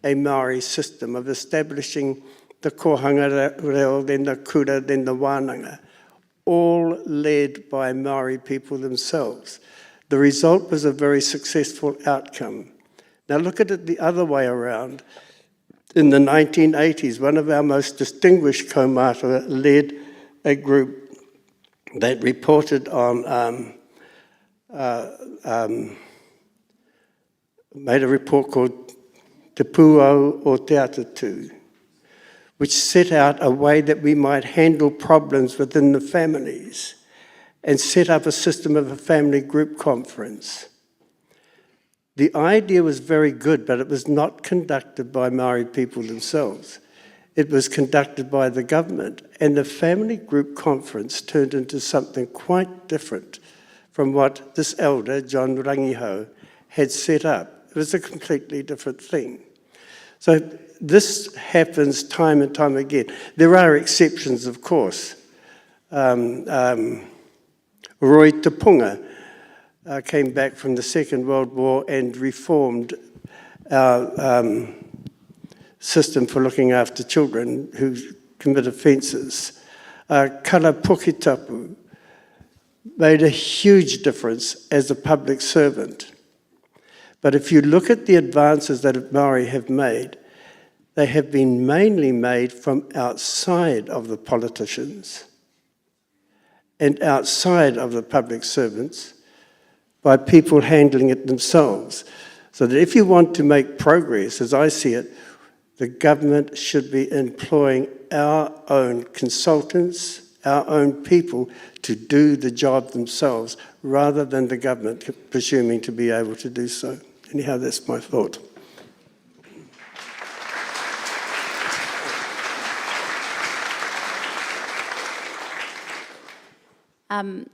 a Maori system of establishing the kohanga reo, then the kura, then the wānanga, all led by Maori people themselves. The result was a very successful outcome. Now look at it the other way around. In the 1980s, one of our most distinguished kaumata led a group that reported on, made a report called Te Puo o Te Atatu, which set out a way that we might handle problems within the families and set up a system of a family group conference. The idea was very good, but it was not conducted by Maori people themselves. It was conducted by the government, and the family group conference turned into something quite different from what this elder, John Rangiho, had set up. It was a completely different thing. So this happens time and time again. There are exceptions, of course. Roy Tupunga came back from the Second World War and reformed our system for looking after children who commit offences. Kara Pukitapu made a huge difference as a public servant. But if you look at the advances that Māori have made, they have been mainly made from outside of the politicians and outside of the public servants by people handling it themselves. So that if you want to make progress, as I see it, the government should be employing our own consultants, our own people to do the job themselves, rather than the government presuming to be able to do so. Anyhow, that's my thought.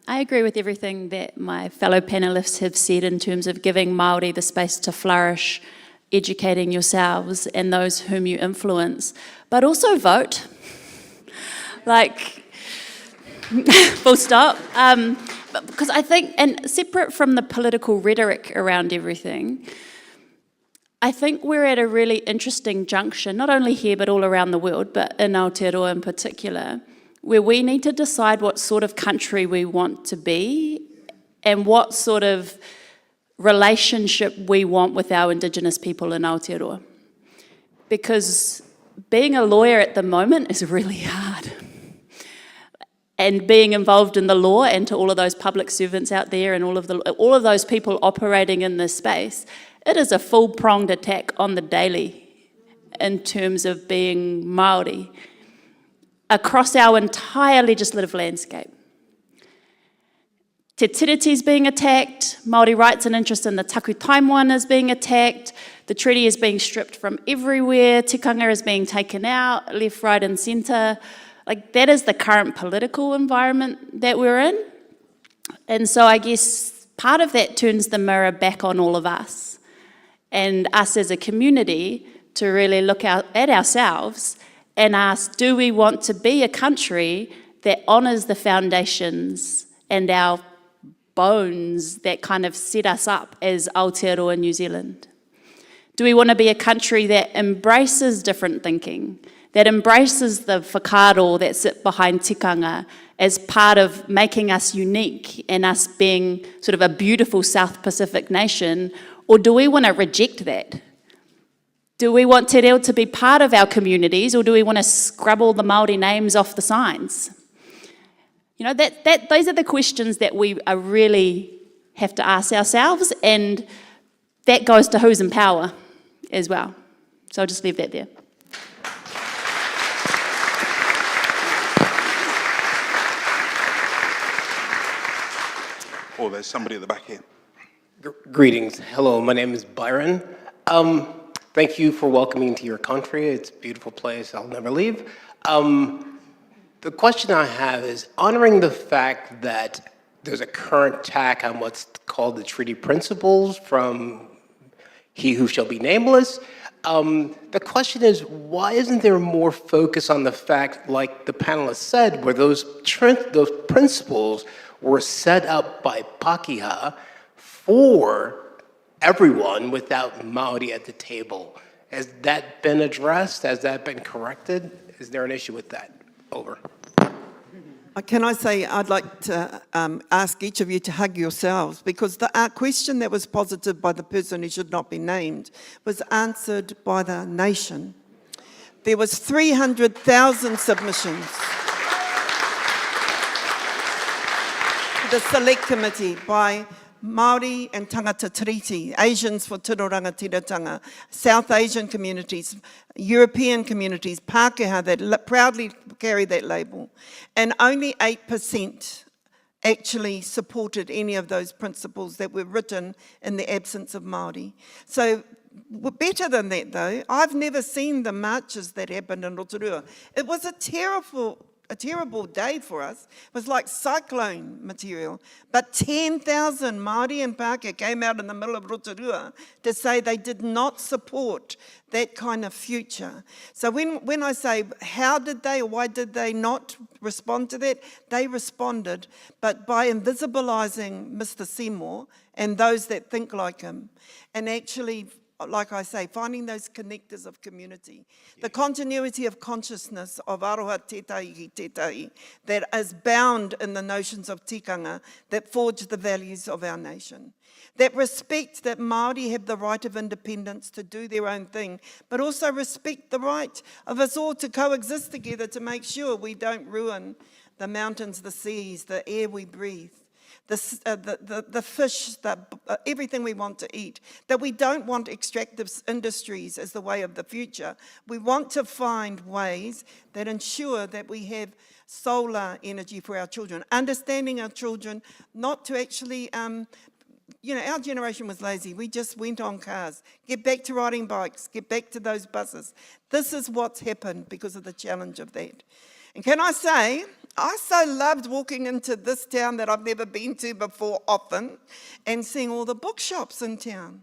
I agree with everything that my fellow panellists have said in terms of giving Māori the space to flourish, educating yourselves and those whom you influence, but also vote. Like, full stop. Because I think, and separate from the political rhetoric around everything, I think we're at a really interesting junction, not only here but all around the world, but in Aotearoa in particular, where we need to decide what sort of country we want to be and what sort of relationship we want with our Indigenous people in Aotearoa. Because being a lawyer at the moment is really hard. And being involved in the law, and to all of those public servants out there and all of those people operating in this space, it is a full-pronged attack on the daily in terms of being Māori across our entire legislative landscape. Te Tiriti is being attacked, Māori rights and interest in the taku taimwana is being attacked, the treaty is being stripped from everywhere, tikanga is being taken out, left, right and centre. Like, that is the current political environment that we're in. And so I guess part of that turns the mirror back on all of us and us as a community to really look at ourselves and ask, do we want to be a country that honours the foundations and our bones that kind of set us up as Aotearoa New Zealand? Do we want to be a country that embraces different thinking, that embraces the whakaaro that sit behind tikanga as part of making us unique and us being sort of a beautiful South Pacific nation, or do we want to reject that? Do we want te reo to be part of our communities, or do we want to scrub all the Māori names off the signs? You know, those are the questions that we are really have to ask ourselves, and that goes to who's in power as well. So I'll just leave that there. Oh, there's somebody at the back here. Greetings. Hello, my name is Byron. Thank you for welcoming me to your country. It's a beautiful place. I'll never leave. The question I have is honoring the fact that there's a current attack on what's called the treaty principles from he who shall be nameless. The question is, why isn't there more focus on the fact, like the panelists said, where those principles were set up by Pakeha for everyone without Māori at the table? Has that been addressed? Has that been corrected? Is there an issue with that? Over. Can I say, I'd like to ask each of you to hug yourselves, because the question that was posited by the person who should not be named was answered by the nation. There was 300,000 submissions to the select committee by Māori and tangata tiriti, Asians for Tiroranga Tiratanga, South Asian communities, European communities, Pākehā that proudly carry that label. And only 8% actually supported any of those principles that were written in the absence of Māori. So better than that though, I've never seen the marches that happened in Rotorua. It was a terrible terrible day for us. It was like cyclone material. But 10,000 Māori and Pākehā came out in the middle of Rotorua to say they did not support that kind of future. So when I say how did they or why did they not respond to that, they responded, but by invisibilising Mr. Seymour and those that think like him, and actually, like I say, finding those connectors of community, the continuity of consciousness of aroha tētahi ki tētahi that is bound in the notions of tikanga that forge the values of our nation. That respect that Māori have the right of independence to do their own thing, but also respect the right of us all to coexist together to make sure we don't ruin the mountains, the seas, the air we breathe. The fish, everything we want to eat, that we don't want extractive industries as the way of the future. We want to find ways that ensure that we have solar energy for our children, understanding our children, not to actually, our generation was lazy. We just went on cars. Get back to riding bikes, get back to those buses. This is what's happened because of the challenge of that. And can I say, I so loved walking into this town that I've never been to before often and seeing all the bookshops in town.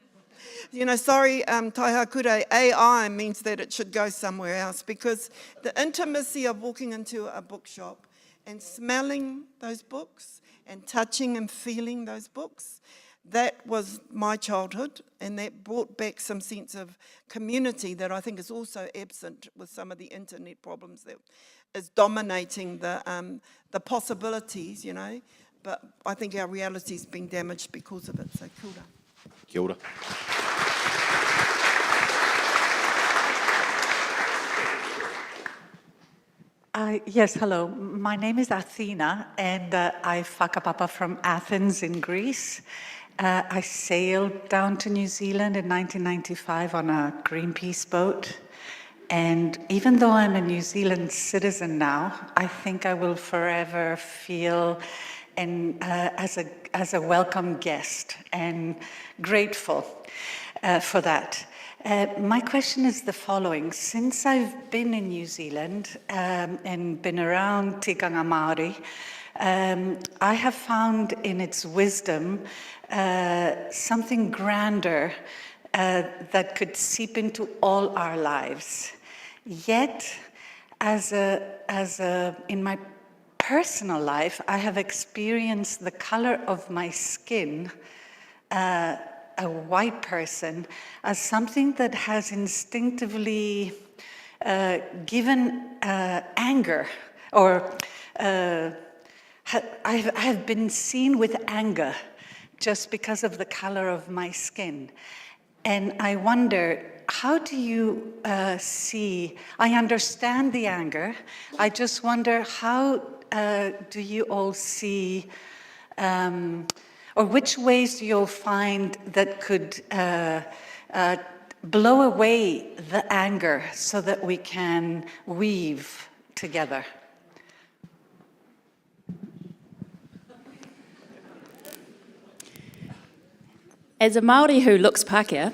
Taihakurei, AI means that it should go somewhere else because the intimacy of walking into a bookshop and smelling those books and touching and feeling those books, that was my childhood, and that brought back some sense of community that I think is also absent with some of the internet problems that is dominating the possibilities, but I think our reality is being damaged because of it, so kia ora. Kia ora. Yes, hello. My name is Athena, and I whakapapa from Athens in Greece. I sailed down to New Zealand in 1995 on a Greenpeace boat. And even though I'm a New Zealand citizen now, I think I will forever feel as a welcome guest and grateful for that. My question is the following. Since I've been in New Zealand and been around Tikanga Māori, I have found in its wisdom something grander that could seep into all our lives. Yet, in my personal life, I have experienced the color of my skin, a white person, as something that has instinctively given anger, or I have been seen with anger just because of the color of my skin. And I wonder, how do you see, I understand the anger, I just wonder how do you all see, or which ways do you all find that could blow away the anger so that we can weave together? As a Māori who looks Pākehā,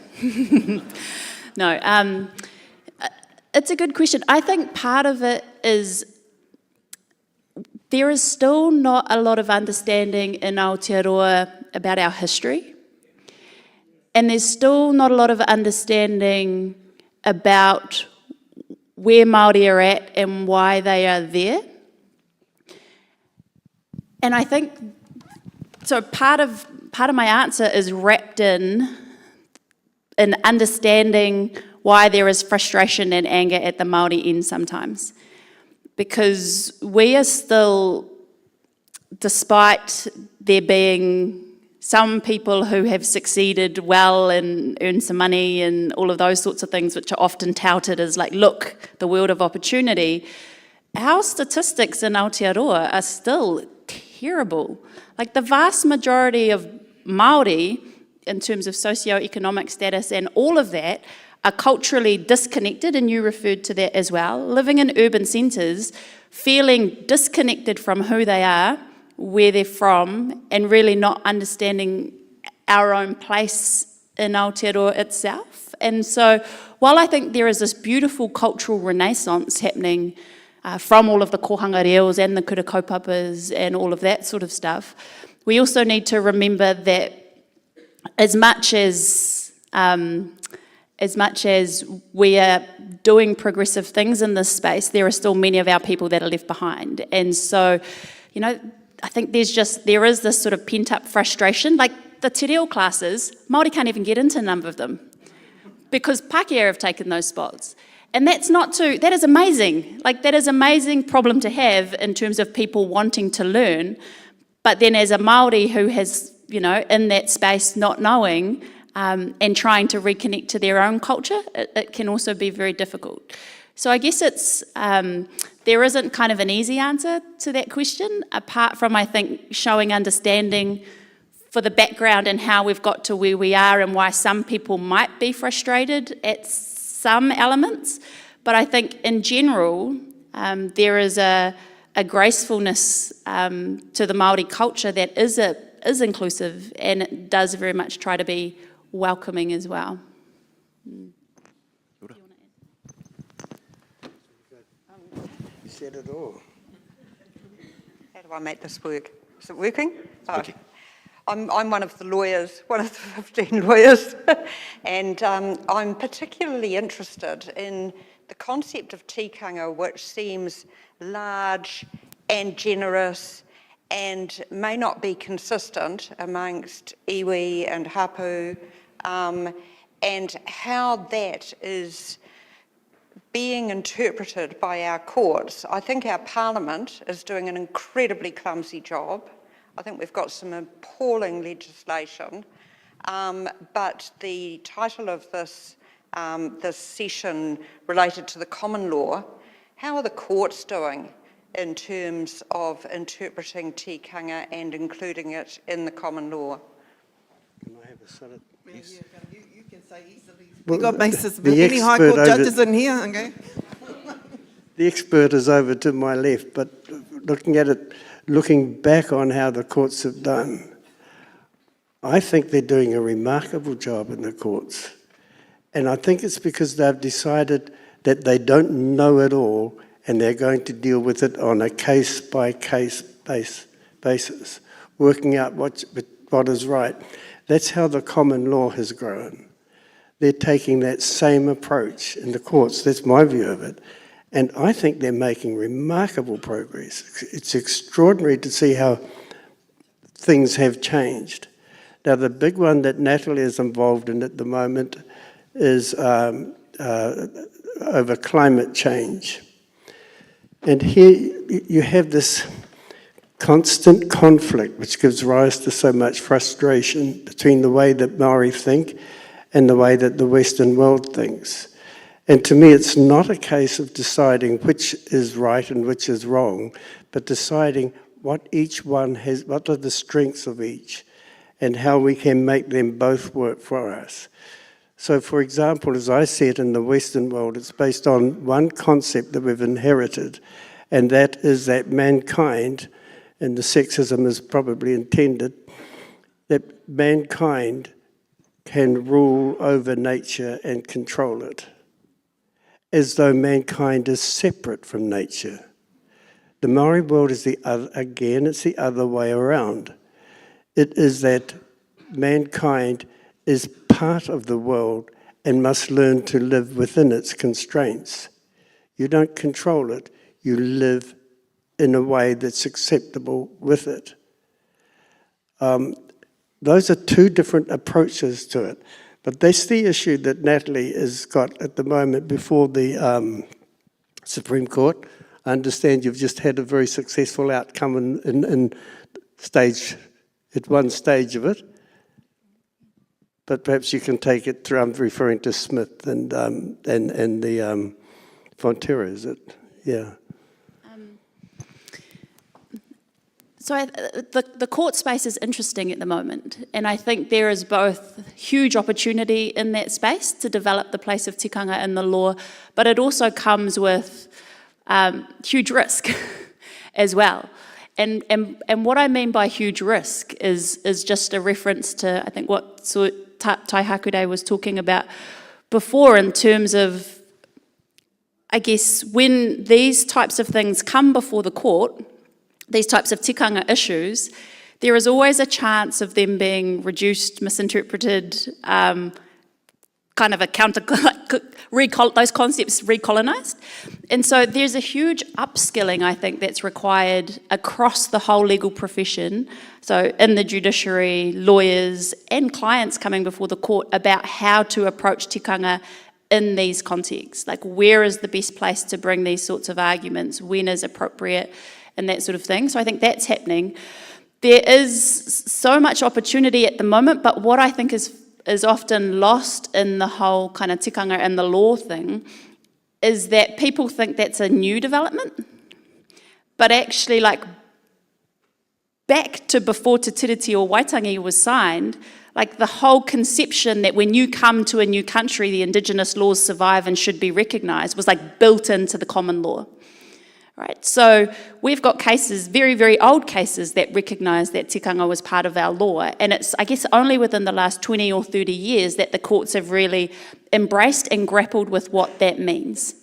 no, it's a good question. I think part of it is there is still not a lot of understanding in Aotearoa about our history, and there's still not a lot of understanding about where Māori are at and why they are there. And I think, so part of my answer is wrapped in understanding why there is frustration and anger at the Māori end sometimes. Because we are still, despite there being some people who have succeeded well and earned some money and all of those sorts of things, which are often touted as like, look, the world of opportunity, our statistics in Aotearoa are still terrible. Like the vast majority of Māori, in terms of socioeconomic status and all of that, are culturally disconnected, and you referred to that as well, living in urban centres, feeling disconnected from who they are, where they're from, and really not understanding our own place in Aotearoa itself. And so while I think there is this beautiful cultural renaissance happening from all of the kohanga reos and the kura kaupapas and all of that sort of stuff. We also need to remember that as much as we are doing progressive things in this space, there are still many of our people that are left behind. And so, you know, I think there is this sort of pent-up frustration. Like the te reo classes, Māori can't even get into a number of them because Pākehā have taken those spots. And that is amazing. Like, that is an amazing problem to have in terms of people wanting to learn. But then as a Māori who has, you know, in that space not knowing and trying to reconnect to their own culture, it can also be very difficult. So I guess there isn't kind of an easy answer to that question, apart from, I think, showing understanding for the background and how we've got to where we are and why some people might be frustrated at some elements. But I think in general, there is a gracefulness to the Māori culture that is inclusive, and it does very much try to be welcoming as well. You said it all. How do I make this work? Is it working? It's working. I'm one of the lawyers, one of the 15 lawyers, and I'm particularly interested in the concept of tikanga, which seems large and generous and may not be consistent amongst iwi and hapu, and how that is being interpreted by our courts. I think our Parliament is doing an incredibly clumsy job. I think we've got some appalling legislation, but the title of this session related to the common law, how are the courts doing in terms of interpreting tikanga and including it in the common law? Can I have a sort of... Yes. You can say easily. We've got many High Court judges in here, okay? The expert is over to my left, but looking back on how the courts have done, I think they're doing a remarkable job in the courts. And I think it's because they've decided that they don't know it all and they're going to deal with it on a case-by-case basis, working out what is right. That's how the common law has grown. They're taking that same approach in the courts. That's my view of it. And I think they're making remarkable progress. It's extraordinary to see how things have changed. Now, the big one that Natalie is involved in at the moment is over climate change. And here you have this constant conflict which gives rise to so much frustration between the way that Māori think and the way that the Western world thinks. And to me, it's not a case of deciding which is right and which is wrong, but deciding what each one has, what are the strengths of each, and how we can make them both work for us. So, for example, as I see it in the Western world, it's based on one concept that we've inherited, and that is that mankind, and the sexism is probably intended, that mankind can rule over nature and control it, as though mankind is separate from nature. The Maori world is the other, again, it's the other way around. It is that mankind is part of the world and must learn to live within its constraints. You don't control it, you live in a way that's acceptable with it. Those are two different approaches to it. But that's the issue that Natalie has got at the moment before the Supreme Court. I understand you've just had a very successful outcome in one stage of it. But perhaps you can take it through, I'm referring to Smith and the Fonterra, is it? Yeah. So the court space is interesting at the moment, and I think there is both huge opportunity in that space to develop the place of tikanga in the law, but it also comes with huge risk as well. And what I mean by huge risk is just a reference to, I think, what Taihakurei was talking about before in terms of, I guess, when these types of things come before the court, these types of tikanga issues, there is always a chance of them being reduced, misinterpreted, kind of a those concepts recolonized. And so there's a huge upskilling, I think, that's required across the whole legal profession. So in the judiciary, lawyers and clients coming before the court about how to approach tikanga in these contexts. Like, where is the best place to bring these sorts of arguments, when is appropriate, and that sort of thing. So I think that's happening. There is so much opportunity at the moment, but what I think is often lost in the whole kind of tikanga and the law thing is that people think that's a new development, but actually, like, back to before Te Tiriti or Waitangi was signed, like the whole conception that when you come to a new country, the Indigenous laws survive and should be recognised was like built into the common law. Right, so we've got cases, very, very old cases, that recognise that tikanga was part of our law, and it's, I guess, only within the last 20 or 30 years that the courts have really embraced and grappled with what that means.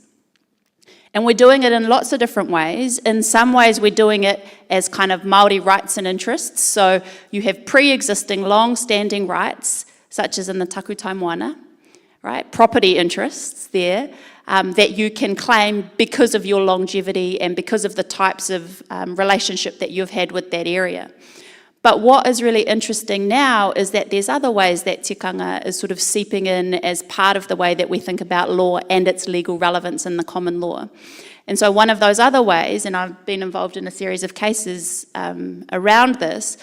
And we're doing it in lots of different ways. In some ways, we're doing it as kind of Māori rights and interests. So you have pre-existing, long-standing rights, such as in the takutai moana, right? Property interests there. That you can claim because of your longevity and because of the types of relationship that you've had with that area. But what is really interesting now is that there's other ways that tikanga is sort of seeping in as part of the way that we think about law and its legal relevance in the common law. And so one of those other ways, and I've been involved in a series of cases around this,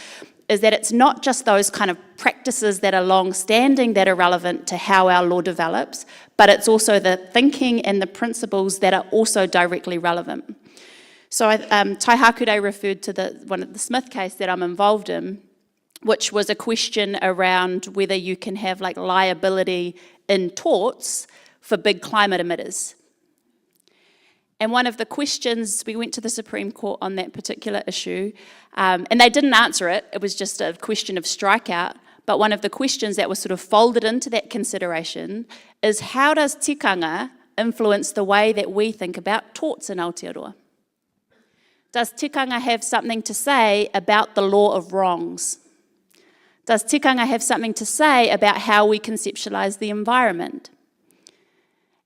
is that it's not just those kind of practices that are long-standing that are relevant to how our law develops, but it's also the thinking and the principles that are also directly relevant. So Taihakurei referred to the Smith case that I'm involved in, which was a question around whether you can have like liability in torts for big climate emitters. And one of the questions, we went to the Supreme Court on that particular issue, and they didn't answer it. It was just a question of strikeout. But one of the questions that was sort of folded into that consideration is, how does tikanga influence the way that we think about torts in Aotearoa? Does tikanga have something to say about the law of wrongs? Does tikanga have something to say about how we conceptualise the environment?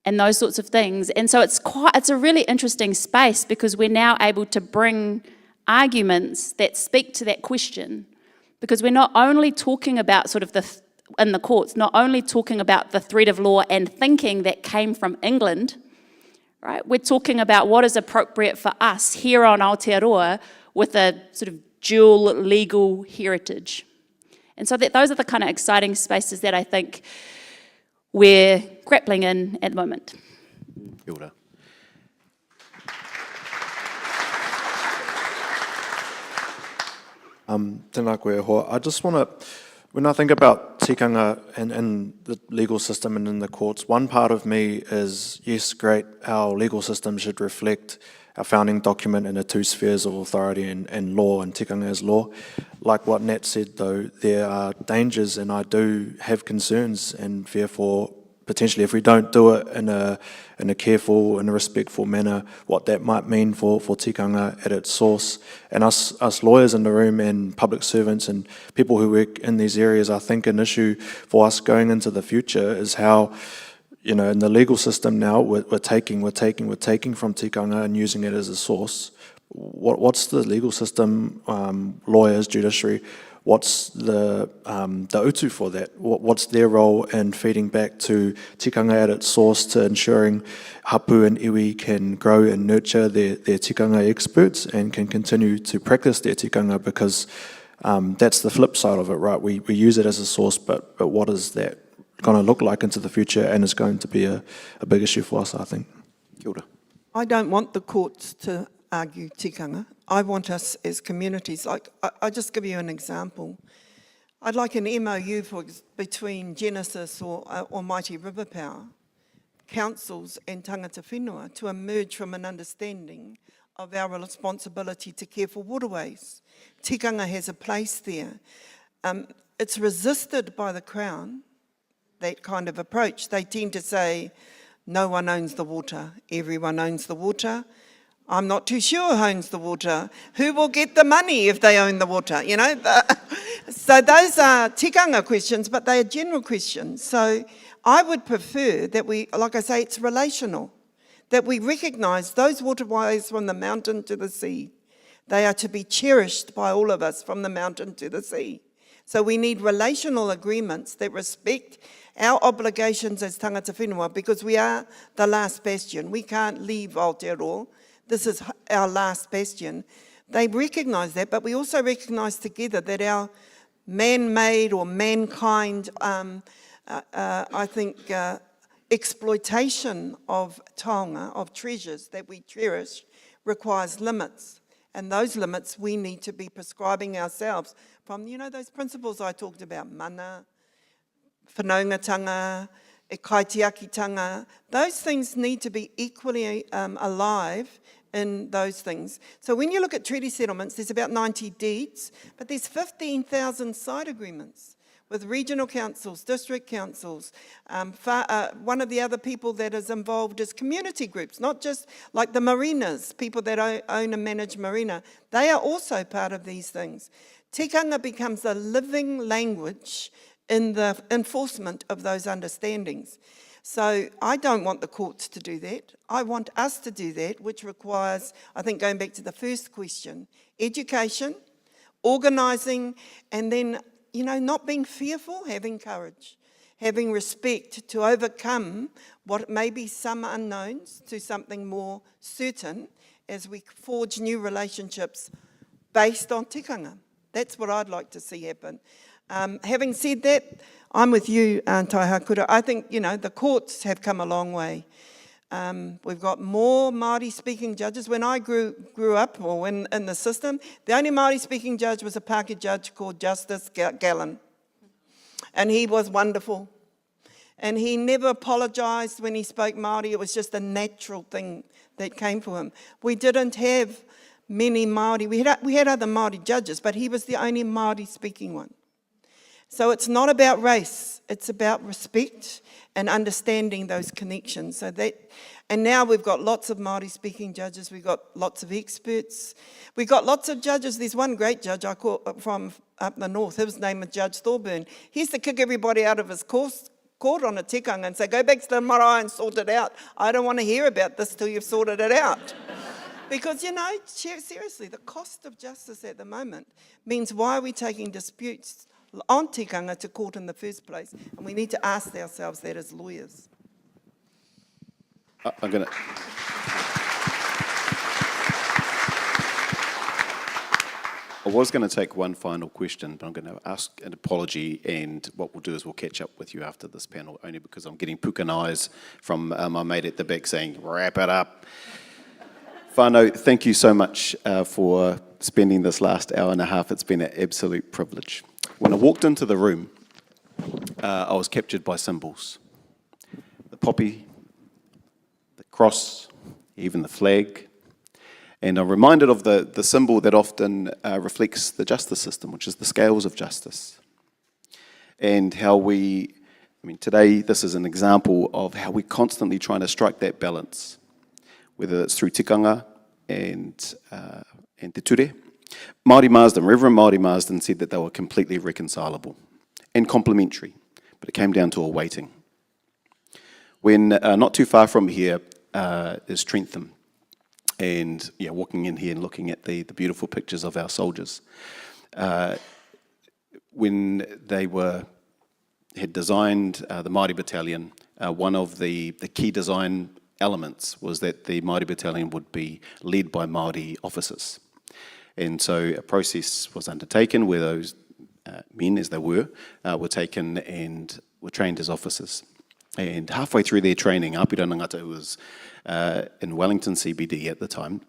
And those sorts of things. And so it's a really interesting space, because we're now able to bring arguments that speak to that question, because we're not only talking about sort of in the courts, not only talking about the thread of law and thinking that came from England, right? We're talking about what is appropriate for us here on Aotearoa with a sort of dual legal heritage. And so those are the kind of exciting spaces that I think we're grappling in at the moment. Kia ora. Tēnā koe hoa. I just want to, when I think about tikanga and the legal system and in the courts, one part of me is, yes, great, our legal system should reflect our founding document in the two spheres of authority and law, and tikanga as law. Like what Nat said, though, there are dangers, and I do have concerns and fear for potentially, if we don't do it in a careful and a respectful manner, what that might mean for tikanga at its source. And us lawyers in the room and public servants and people who work in these areas, I think an issue for us going into the future is how, you know, in the legal system now, we're taking from tikanga and using it as a source. What's the legal system, lawyers, judiciary, what's the utu for that? What's their role in feeding back to tikanga at its source, to ensuring hapu and iwi can grow and nurture their tikanga experts and can continue to practice their tikanga, because that's the flip side of it, right? We use it as a source, but what is that going to look like into the future, and it's going to be a big issue for us, I think. Kia ora. I don't want the courts to argue tikanga. I want us as communities, like, I'll just give you an example. I'd like an MOU between Genesis or Almighty River Power, councils and tangata whenua to emerge from an understanding of our responsibility to care for waterways. Tikanga has a place there. It's resisted by the Crown, that kind of approach. They tend to say, no one owns the water, everyone owns the water. I'm not too sure who owns the water. Who will get the money if they own the water, you know? So those are tikanga questions, but they are general questions. So I would prefer that we, like I say, it's relational, that we recognise those waterways from the mountain to the sea. They are to be cherished by all of us from the mountain to the sea. So we need relational agreements that respect our obligations as tangata whenua, because we are the last bastion. We can't leave Aotearoa. This is our last bastion. They recognise that, but we also recognise together that our man-made or mankind, I think, exploitation of taonga, of treasures that we cherish, requires limits. And those limits we need to be prescribing ourselves from, you know, those principles I talked about, mana, whanaungatanga, e kaitiakitanga. Those things need to be equally alive in those things. So when you look at treaty settlements, there's about 90 deeds, but there's 15,000 side agreements with regional councils, district councils. One of the other people that is involved is community groups, not just like the marinas, people that own and manage marina. They are also part of these things. Tikanga becomes a living language in the enforcement of those understandings. So I don't want the courts to do that. I want us to do that, which requires, I think, going back to the first question, education, organising, and then, you know, not being fearful, having courage, having respect to overcome what may be some unknowns to something more certain as we forge new relationships based on tikanga. That's what I'd like to see happen. Having said that, I'm with you, Taihakurei. I think, you know, the courts have come a long way. We've got more Māori-speaking judges. When I grew up, or when in the system, the only Māori-speaking judge was a Pākehā judge called Justice Gallen. And he was wonderful. And he never apologised when he spoke Māori. It was just a natural thing that came for him. We didn't have many Māori. We had other Māori judges, but he was the only Māori-speaking one. So it's not about race, it's about respect and understanding those connections. So that, and now we've got lots of Māori-speaking judges, we've got lots of experts, we've got lots of judges. There's one great judge I caught from up the north, his name was Judge Thorburn. He used to kick everybody out of his court on a tikanga and say, go back to the marae and sort it out. I don't want to hear about this till you've sorted it out. Because, you know, seriously, the cost of justice at the moment means why are we taking disputes on tikanga to court in the first place? And we need to ask ourselves that as lawyers. I'm going to... I was going to take one final question, but I'm going to ask an apology, and what we'll do is we'll catch up with you after this panel, only because I'm getting pukan eyes from my mate at the back saying, wrap it up. Whānau, thank you so much for spending this last hour and a half. It's been an absolute privilege. When I walked into the room, I was captured by symbols. The poppy, the cross, even the flag. And I'm reminded of the symbol that often reflects the justice system, which is the scales of justice. And how today this is an example of how we're constantly trying to strike that balance, whether it's through tikanga and te ture. Māori Marsden, Reverend Māori Marsden said that they were completely reconcilable and complementary, but it came down to a waiting. When not too far from here is Trentham, and walking in here and looking at the beautiful pictures of our soldiers. When they had designed the Māori Battalion, one of the key design elements was that the Māori Battalion would be led by Māori officers. And so a process was undertaken where those men, as they were taken and were trained as officers. And halfway through their training, Apira Ngata, who was in Wellington CBD at the time,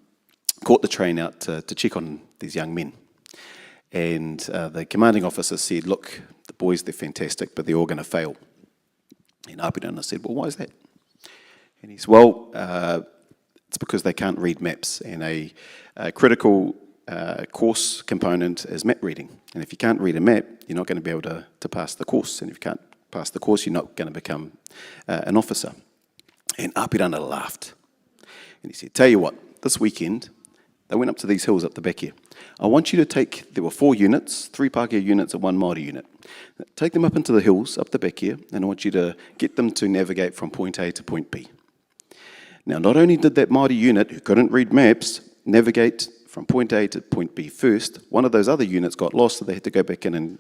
caught the train out to check on these young men. And the commanding officer said, look, the boys, they're fantastic, but they're all going to fail. And Apira said, well, why is that? And he said, well, it's because they can't read maps, and a critical course component is map reading. And if you can't read a map, you're not going to be able to pass the course. And if you can't pass the course, you're not going to become an officer. And Apirana laughed. And he said, tell you what, this weekend, they went up to these hills up the back here. I want you to take, there were 4 units, 3 Pākehā units and 1 Māori unit. Take them up into the hills up the back here, and I want you to get them to navigate from point A to point B. Now, not only did that Māori unit, who couldn't read maps, navigate from point A to point B first, one of those other units got lost, so they had to go back in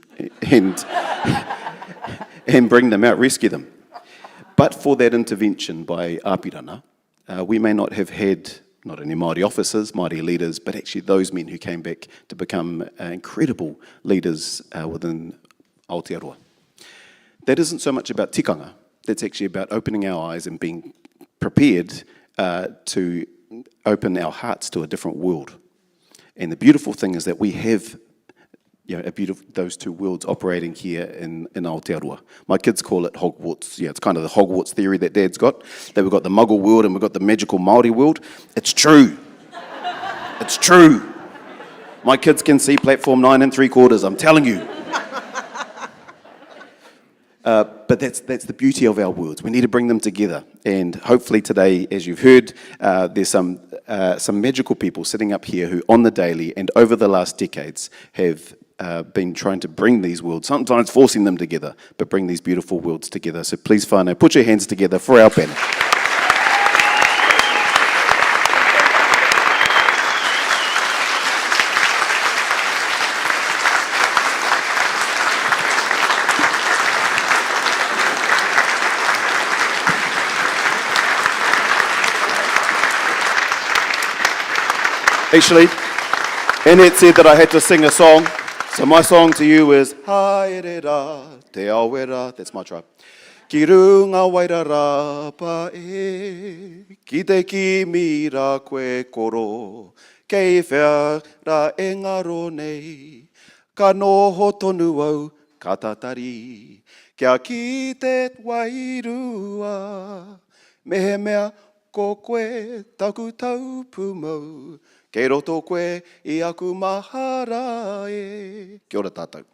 and bring them out, rescue them. But for that intervention by Apirana, we may not have had not only Māori officers, Māori leaders, but actually those men who came back to become incredible leaders within Aotearoa. That isn't so much about tikanga, that's actually about opening our eyes and being prepared to open our hearts to a different world. And the beautiful thing is that we have those 2 worlds operating here in Aotearoa. My kids call it Hogwarts. Yeah, it's kind of the Hogwarts theory that Dad's got. That we've got the Muggle world and we've got the magical Māori world. It's true. It's true. My kids can see platform 9 3/4, I'm telling you. But that's the beauty of our worlds. We need to bring them together. And hopefully today, as you've heard, there's some magical people sitting up here who on the daily and over the last decades have been trying to bring these worlds, sometimes forcing them together, but bring these beautiful worlds together. So please, whānau, put your hands together for our panel. Actually, Annette said that I had to sing a song. So my song to you is Haerera Te Awera. That's my tribe. Ki runga wairara pa e, ki te kimi ra koe koro, kei whea ra engaro nei, ka noho tonu au ka tatari, kia ki te wairua, mehe mea ko koe taku tau pumau, kei roto koe I aku mahara e. Kia ora tātou.